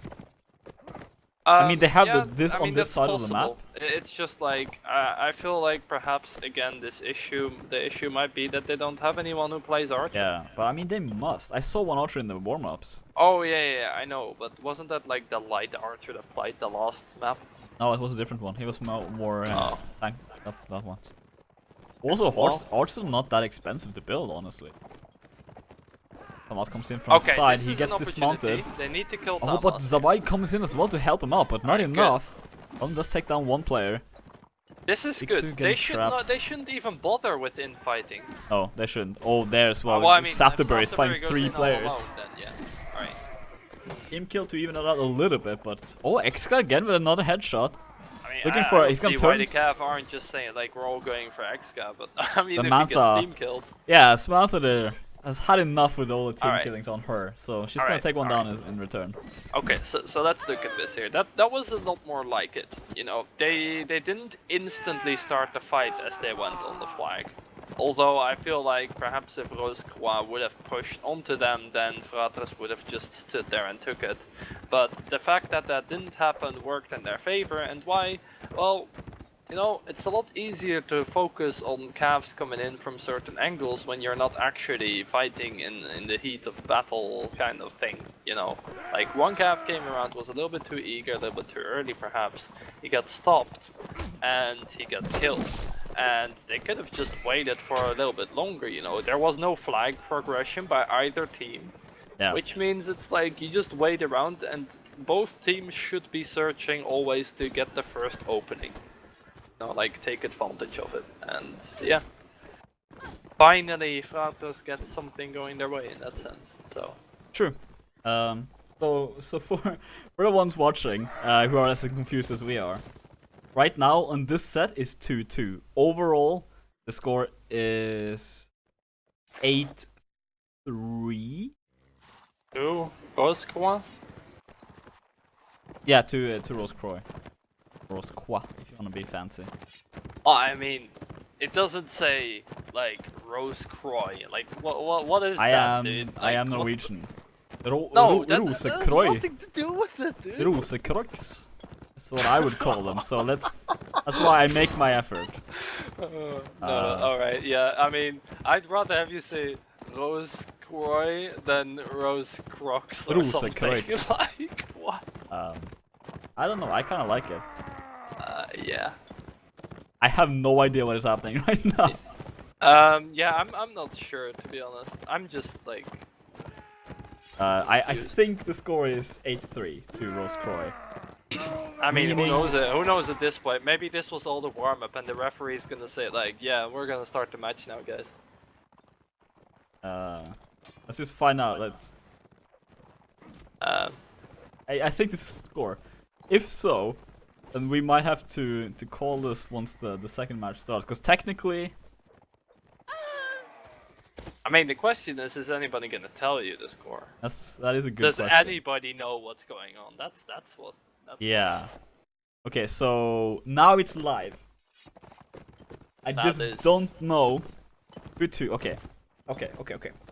I mean, they have this on this side of the map. It's just like I feel like perhaps again the issue might be that they don't have anyone who plays archer. Yeah, but I mean they must. I saw one archer in the warm-ups. Oh yeah, I know, but wasn't that like the light archer that played the last map? No, it was a different one. He was more tank that one. Also, archers are not that expensive to build, honestly. Thomas comes in from the side, he gets dismounted. They need to kill Thomas. Oh, but Zabai comes in as well to help him out, but not enough. Tom does take down one player. This is good. They shouldn't even bother with infighting. Oh, they shouldn't. Oh, there as well. Well, I mean, Saftenberg is playing 3 players. Alone, then, yeah. Alright. Team kill to even it out a little bit, but Xka again with another headshot. I mean, looking for he's gonna turn. Why the Cav aren't just saying like we're all going for Xka, but I mean, if he gets team killed. Yeah, Samantha there has had enough with all the team killings on her, so she's gonna take one down in return. Okay, so let's look at this here. That was a lot more like it. You know, they didn't instantly start the fight as they went on the flag. Although I feel like perhaps if RoseCroix would have pushed onto them, then Fratres would have just stood there and took it. But the fact that that didn't happen worked in their favor, and why? Well, you know, it's a lot easier to focus on Cavs coming in from certain angles when you're not actually fighting in the heat of battle kind of thing, you know. Like, one Cav came around, was a little bit too eager, a little bit too early perhaps. He got stopped, and he got killed. And they could have just waited for a little bit longer, you know. There was no flag progression by either team. Yeah. Which means it's like you just wait around, and both teams should be searching always to get the first opening. You know, like take advantage of it, and yeah. Finally, Fratres get something going their way in that sense. So. True. So for the ones watching who are as confused as we are, right now on this set is 2-2. Overall, the score is 8-3. To RoseCroix? Yeah, to RoseCroix. RoseCroix, if you want to be fancy. Oh, I mean, it doesn't say like RoseCroix. Like what is that, dude? Like, I am Norwegian. No, that has RoseCroix. nothing to do with it, dude. RoseCroix. That's what I would call them. So that's why I make my effort. No, alright, yeah. I mean, I'd rather have you say RoseCroix than RoseCroix or something. Like what? I don't know. I kind of like it. Yeah. I have no idea what is happening right now. Yeah, I'm not sure, to be honest. I'm just like. I think the score is 8-3 to RoseCroix. I mean, who knows it? Who knows at this point? Maybe this was all the warm-up, and the referee's gonna say like, "Yeah, we're gonna start the match now, guys." Let's just find out. Let's. I think this is the score. If so, then we might have to call this once the second match starts, because technically. I mean, the question is anybody gonna tell you the score? That is a good question. Does anybody know what's going on? That's what. Yeah. Okay, so now it's live. I just don't know. 2-2. Okay.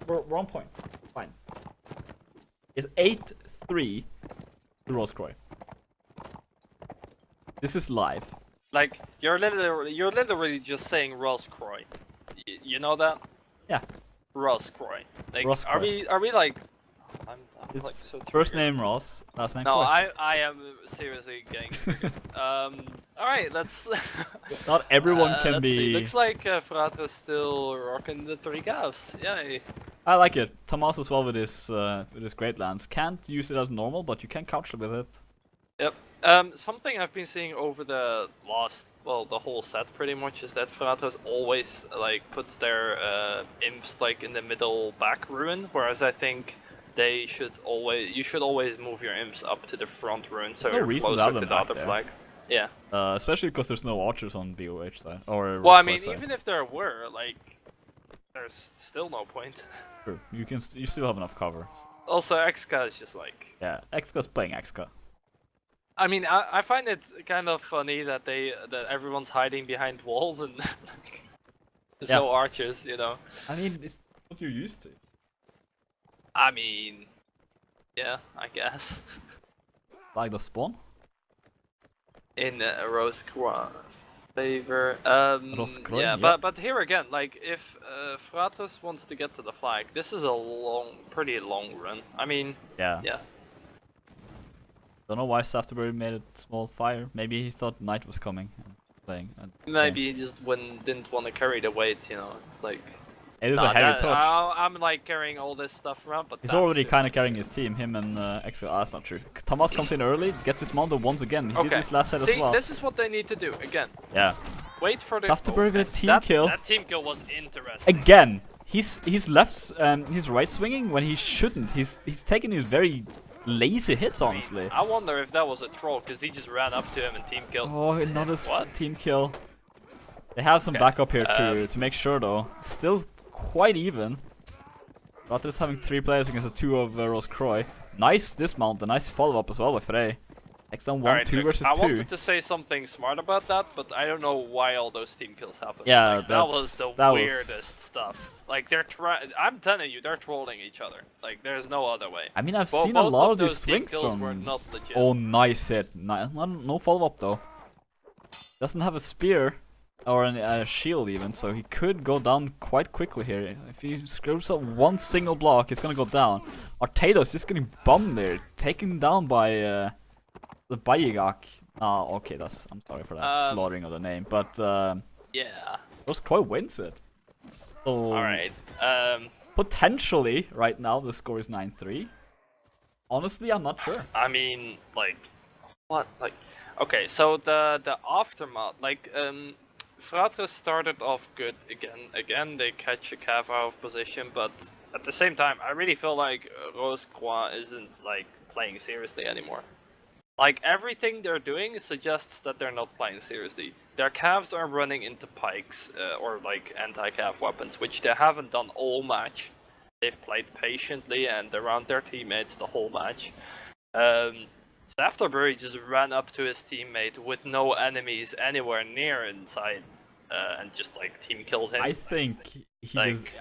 We're on point. Fine. It's 8-3 to RoseCroix. This is live. Like you're literally just saying RoseCroix. You know that? Yeah. RoseCroix. Like, RoseCroix. are we like? I'm it's like so first name Ross, last name. No, Croix. I am seriously getting triggered. All right, let's. Not everyone can be. See. Looks like Fratres still rocking the 3 calves. Yay. I like it. Tomas as well with his great lance. Can't use it as normal, but you can couch with it. Yep. Something I've been seeing over the the whole set pretty much is that Fratres always like puts their imps like in the middle back ruin, whereas I think you should always move your imps up to the front ruin so you're closer to the other flag. Yeah. Especially because there's no archers on BOH side or. Well, I mean, even if there were, like, there's still no point. True. You still have enough cover. Also, XK is just like. Yeah, XK's playing XK. I mean, I find it kind of funny that everyone's hiding behind walls and like, there's no archers, you know. I mean, it's what you're used to. I mean, yeah, I guess. Like the spawn? In RoseCroix favor. RoseCroix, yeah, but here again, like if Fratres wants to get to the flag, this is a pretty long run. I mean, yeah. Don't know why Safterbury made a small fire. Maybe he thought night was coming and playing. Maybe he just didn't want to carry the weight, you know. It's like. It is a heavy touch. I'm like carrying all this stuff around, but he's already kind of carrying his team. Him and Exo. That's not true. Tomas comes in early, gets dismounted once again. He did this last set as well. See, this is what they need to do again. Yeah. Wait for the. Safterbury with a team kill. That team kill was interesting. Again, he's left, he's right swinging when he shouldn't. He's taking these very lazy hits, honestly. I wonder if that was a troll because he just ran up to him and team killed. Oh, another team kill. They have some backup here to make sure though. Still quite even. Fratres having 3 players against the 2 of RoseCroix. Nice dismount, a nice follow-up as well by Frey. Next on 1, 2 versus 2. I wanted to say something smart about that, but I don't know why all those team kills happened. Yeah, like, that was the weirdest stuff. Like I'm telling you, they're trolling each other. Like there's no other way. I mean, I've seen a lot of these swings from. Were not legit. Oh, nice hit. No follow-up though. Doesn't have a spear. Or a shield even, so he could go down quite quickly here. If he screws up one single block, he's gonna go down. Artado's just getting bombed there, taken down by the Bayigak. Oh, okay, I'm sorry for that slaughtering of the name, but yeah, RoseCroix wins it. So all right. potentially, right now, the score is 9-3. Honestly, I'm not sure. I mean, like, what? Like, okay, so the aftermath, like, Fratres started off good again. They catch a Cav out of position, but at the same time, I really feel like RoseCroix isn't like playing seriously anymore. Like everything they're doing suggests that they're not playing seriously. Their Cavs are running into pikes or like anti-Cav weapons, which they haven't done all match. They've played patiently and around their teammates the whole match. Afterbury just ran up to his teammate with no enemies anywhere near inside, and just like team killed him. I think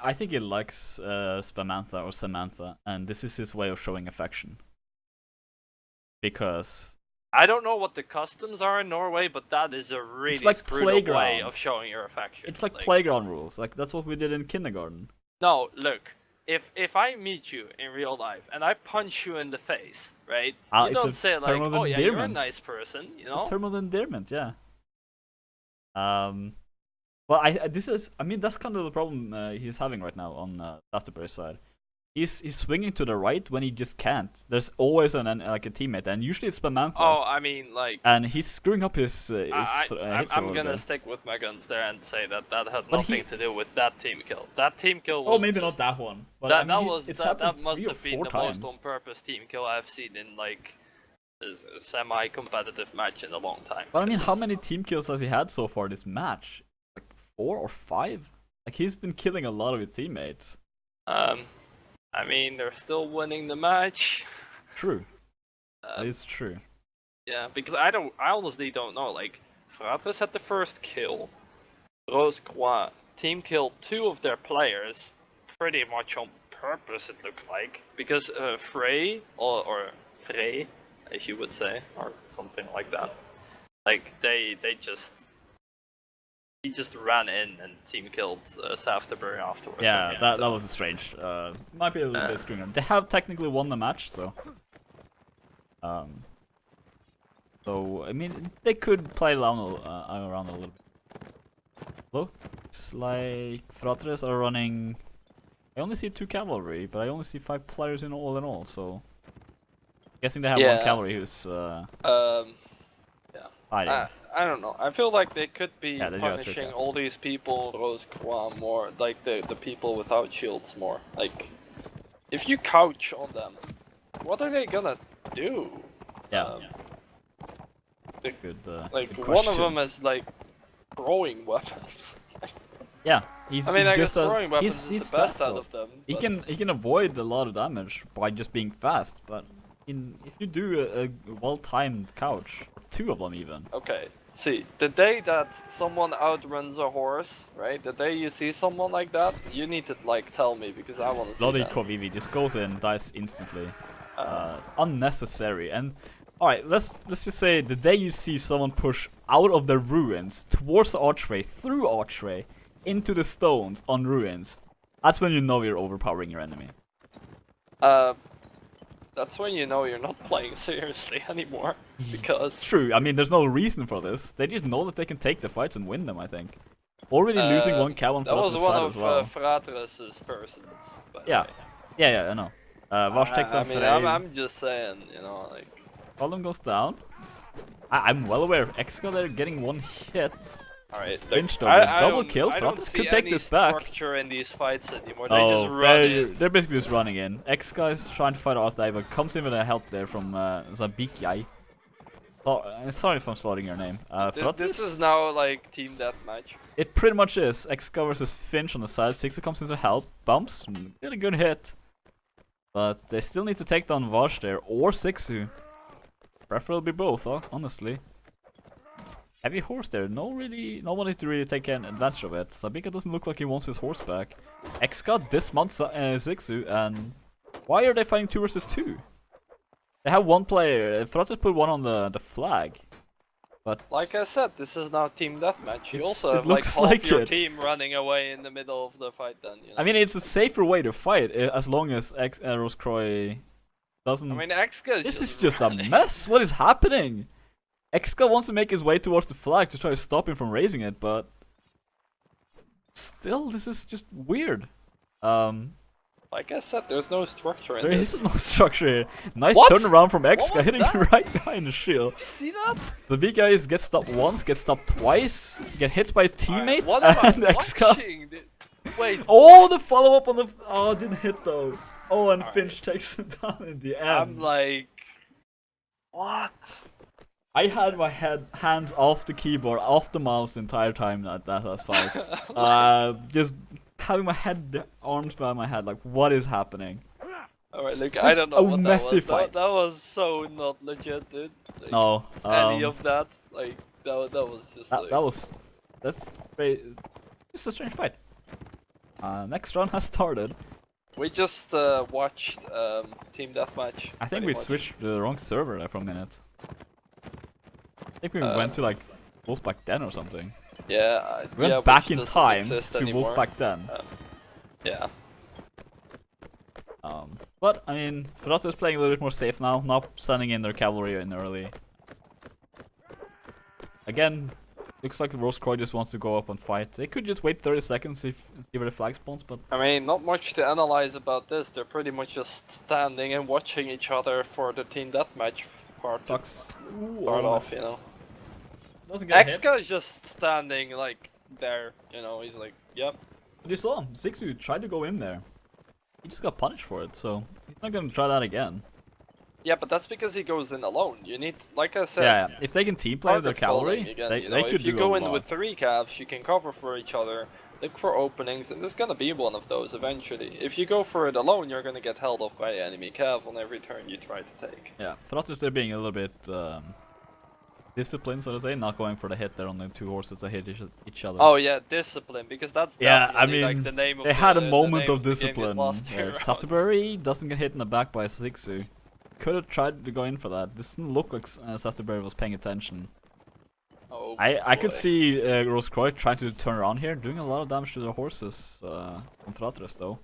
I think he likes Spamantha or Samantha, and this is his way of showing affection. Because I don't know what the customs are in Norway, but that is a really like screwed up way of showing your affection. It's like playground rules. Like that's what we did in kindergarten. No, look. If I meet you in real life and I punch you in the face, right? You don't say like, "Oh yeah, you're a nice person," you know? A term of endearment, yeah. Well, I mean, that's kind of the problem he's having right now on Afterbury's side. He's swinging to the right when he just can't. There's always like a teammate, and usually it's Spamantha. Oh, I mean, like... And he's screwing up his I'm gonna stick with my guns there and say that had nothing to do with that team kill. That team kill was... Oh, maybe not that one. But that must have been the most on-purpose team kill I've seen in, like, a semi-competitive match in a long time. But I mean, how many team kills has he had so far this match? Like 4 or 5? Like, he's been killing a lot of his teammates. I mean, they're still winning the match. True. That is true. Yeah, because I honestly don't know. Like, Fratres had the first kill. RoseCroix team killed 2 of their players, pretty much on purpose. It looked like because Frey or Frey, as you would say, or something like that. Like he just ran in and team killed Afterbury afterwards. Yeah, that was strange. Might be a little bit screwing. They have technically won the match, so. So I mean, they could play around a little bit. Looks like Fratres are running. I only see 2 cavalry, but I only see 5 players in all. So, guessing they have 1 cavalry who's hiding. I don't know. I feel like they could be punishing all these people, RoseCroix, more, like the people without shields more. Like, if you couch on them, what are they gonna do? Yeah. Good question. One of them is like throwing weapons. Yeah, I guess throwing weapons is the best out of them. He can avoid a lot of damage by just being fast, but if you do a well-timed couch, 2 of them even. Okay, see, the day that someone outruns a horse, right? The day you see someone like that, you need to like tell me because I want to see Bloody that. Kovivi just goes in, dies instantly. Unnecessary. And alright, let's just say the day you see someone push out of the ruins towards the archway, through archway, into the stones on ruins, that's when you know you're overpowering your enemy. That's when you know you're not playing seriously anymore, because... True, I mean, there's no reason for this. They just know that they can take the fights and win them, I think. Already losing 1 cow on Fratres' side as well. That was one of Fratres' persons. Yeah, I know. Vash takes on Frey. I'm just saying, you know, like... Column goes down. I'm well aware. Exca, they're getting 1 hit. Alright, double kill. Fratres could take this back. Structure in these fights anymore. They just run in. They're basically just running in. X guy's trying to fight Arthdiver, comes in with a help there from Zabikyai. Oh, sorry if I'm slaughtering your name. This is now like team deathmatch. It pretty much is. X-Guy versus Finch on the side. Sixu comes in to help. Bumps. Get a good hit. But they still need to take down Vash there or Sixu. Preferably both, honestly. Heavy horse there. Nobody to really take advantage of it. Sabika doesn't look like he wants his horse back. X-Guy dismounts Sixu, and why are they fighting 2 versus 2? They have 1 player. Fratres put 1 on the flag. But like I said, this is now team deathmatch. You also have like half your team running away in the middle of the fight then, you know? I mean, it's a safer way to fight as long as RoseCroix doesn't... I mean, X-Guy This is just a mess! What is happening? X-Guy wants to make his way towards the flag to try to stop him from raising it, but... Still, this is just weird. Like I said, there's no structure in There this. is no structure here. Nice What? turnaround from What Xka, was hitting that? right behind the shield. Did you see that? The big guys get stopped once, get stopped twice, get hit by his teammate, What am and I Xka. watching? Wait. Oh, the follow up on the. Oh, didn't hit though. Oh, and Alright. Finch takes him down in the end. I'm like, what? I had my hands off the keyboard, off the mouse the entire time that last fight. Just having my arms behind my head, like, what is happening? Alright, look, Just I don't know a what that messy was. fight. That was so not legit, dude. Like, No. any of that, like, that was just like... That's very, just a strange fight. Next round has started. We just watched Team Deathmatch. I think we switched to the wrong server there for a minute. I think we went to like Wolfpack Den or something. Yeah, We went back in time to Wolfpack Den. Yeah. But I mean, Fratres is playing a little bit more safe now, not sending in their cavalry in early. Again, looks like the RoseCroix just wants to go up and fight. They could just wait 30 seconds and see where the flag spawns, but... I mean, not much to analyze about this. They're pretty much just standing and watching each other for the Team Deathmatch part. Sucks. Start off, you know. Doesn't get hit. Xka is just standing like there, you know. He's like, yep. But you saw him. Zixu tried to go in there. He just got punished for it, so he's not gonna try that again. Yeah, but that's because he goes in alone. You need, like I said, yeah. If they can team play with their target cavalry, following again, they you know, could if you do go a in lot. with 3 calves, you can cover for each other, look for openings, and there's gonna be one of those eventually. If you go for it alone, you're gonna get held off by the enemy cav on every turn you try to take. Yeah, Fratres they're being a little bit disciplined, so to say, not going for the hit there on the 2 horses that hit each other. Oh yeah, discipline, because that's definitely like the name of they had a the moment name of the game discipline. lost Yeah, 2 rounds. Safterbury doesn't get hit in the back by Zixu. Could have tried to go in for that. This didn't look like Safterbury was paying attention. Oh, I could boy. see RoseCroix trying to turn around here, doing a lot of damage to their horses on Fratres though.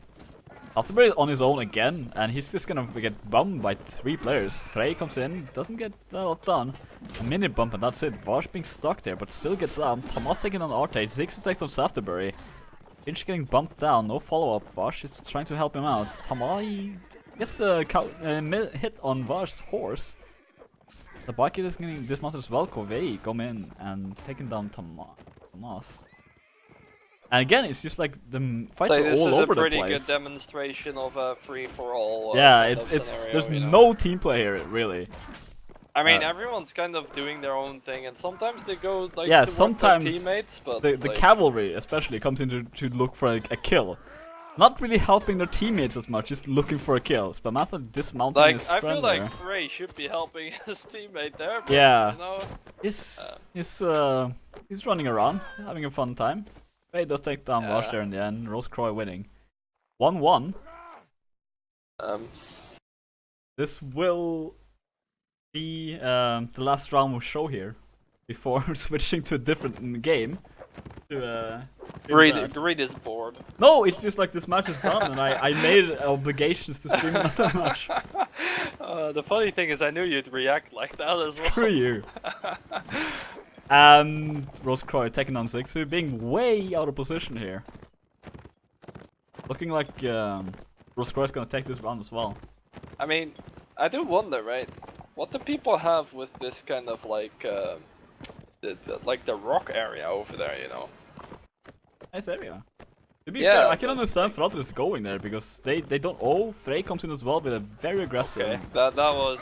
Safterbury on his own again, and he's just gonna get bumped by 3 players. Frey comes in, doesn't get that lot done. A mini bump and that's it. Varsh being stuck there, but still gets down. Tomas taking on Arte. Zixu takes on Safterbury. Finch getting bumped down, no follow up. Varsh is trying to help him out. Tamai gets a hit on Varsh's horse. The bike is getting dismounted as well. Kovei come in and taking down Tomas. And again, it's just like the fights are all over the place. This is a pretty good demonstration of a free-for-all. Yeah, there's scenario, no team play here really. I mean, everyone's kind of doing their own thing, and sometimes they go like yeah, to sometimes work their teammates, but the like... cavalry especially comes in to look for a kill. Not really helping their teammates as much, just looking for a kill. Spamatha dismounting like, his I friend feel like there. Frey should be helping his teammate there, but, Yeah. you know... He's running around, having a fun time. Frey does take down Varsh there in the end, RoseCroix winning. 1-1. This will be the last round we'll show here, before switching to a different game. Greed is bored. No, it's just like this match is done, and I made obligations to stream another match. The funny thing is, I knew you'd react like that as well. Screw you. And RoseCroix taking on Zixu, being way out of position here. Looking like RoseCroix is gonna take this round as well. I mean, I do wonder, right? What do people have with this kind of like, the rock area over there, you know? Nice area. To be fair, I can understand Fratres going there because they don't. Oh, Frey comes in as well with a very aggressive. Okay, that was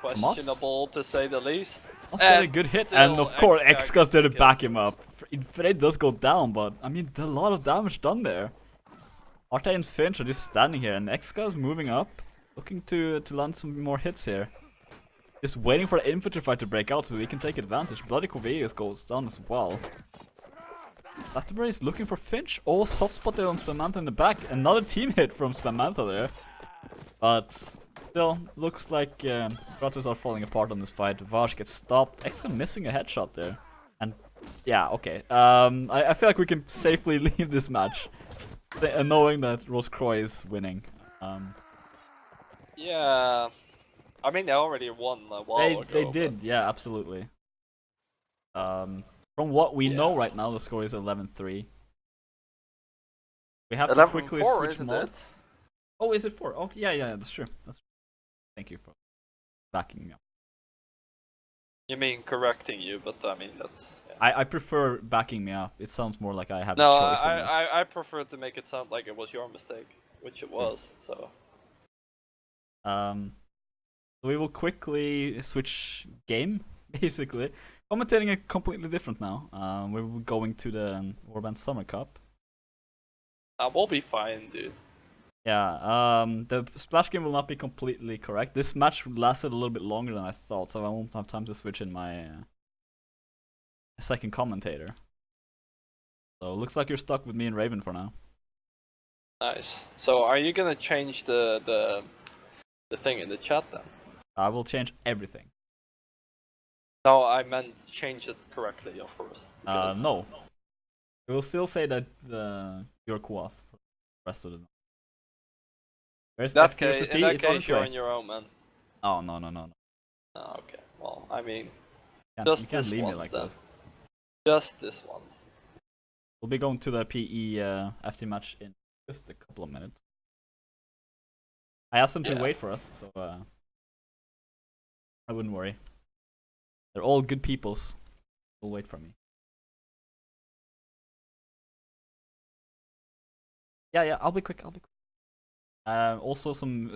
questionable to say the least. Must get a good hit, and of course Xka's there to back him up. Frey does go down, but I mean, a lot of damage done there. Arte and Finch are just standing here, and Xka's moving up, looking to land some more hits here. Just waiting for the infantry fight to break out so we can take advantage. Bloody Corvelius goes down as well. Safterbury is looking for Finch. Oh, soft spot there on Spamantha in the back. Another team hit from Spamantha there. But still, looks like Fratres are falling apart on this fight. Varsh gets stopped. Xka missing a headshot there. And yeah, okay. I feel like we can safely leave this match, knowing that RoseCroix is winning. Yeah, I mean they already won a while ago. They did, yeah, absolutely. From what we know right now, the score is 11-3. We have to quickly switch mod. Oh, is it 4? Oh, yeah, that's true. That's true. Thank you for backing me up. You mean correcting you, but I mean that's. Yeah. I prefer backing me up. It sounds more like I have No, a choice in this. I prefer to make it sound like it was your mistake, which it was. So. We will quickly switch game, basically. Commentating a completely different now. We're going to the Warband Summer Cup. We'll be fine, dude. Yeah, the splash game will not be completely correct. This match lasted a little bit longer than I thought, so I won't have time to switch in my second commentator. So it looks like you're stuck with me and Raven for now. Nice. So are you gonna change the thing in the chat then? I will change everything. No, I meant change it correctly, of course. No. It will still say that you're Quoth for the rest of the night. Where's that FT case, versus P? in that It's on case, its you're way. on your own, man. Oh, no. Oh, okay. Well, I mean, You just can't this leave me once like then. this. Just this one. We'll be going to the PE FT match in just a couple of minutes. I asked them to wait for us, so I wouldn't worry. They're all good peoples. They'll wait for me. Yeah, I'll be quick. Also some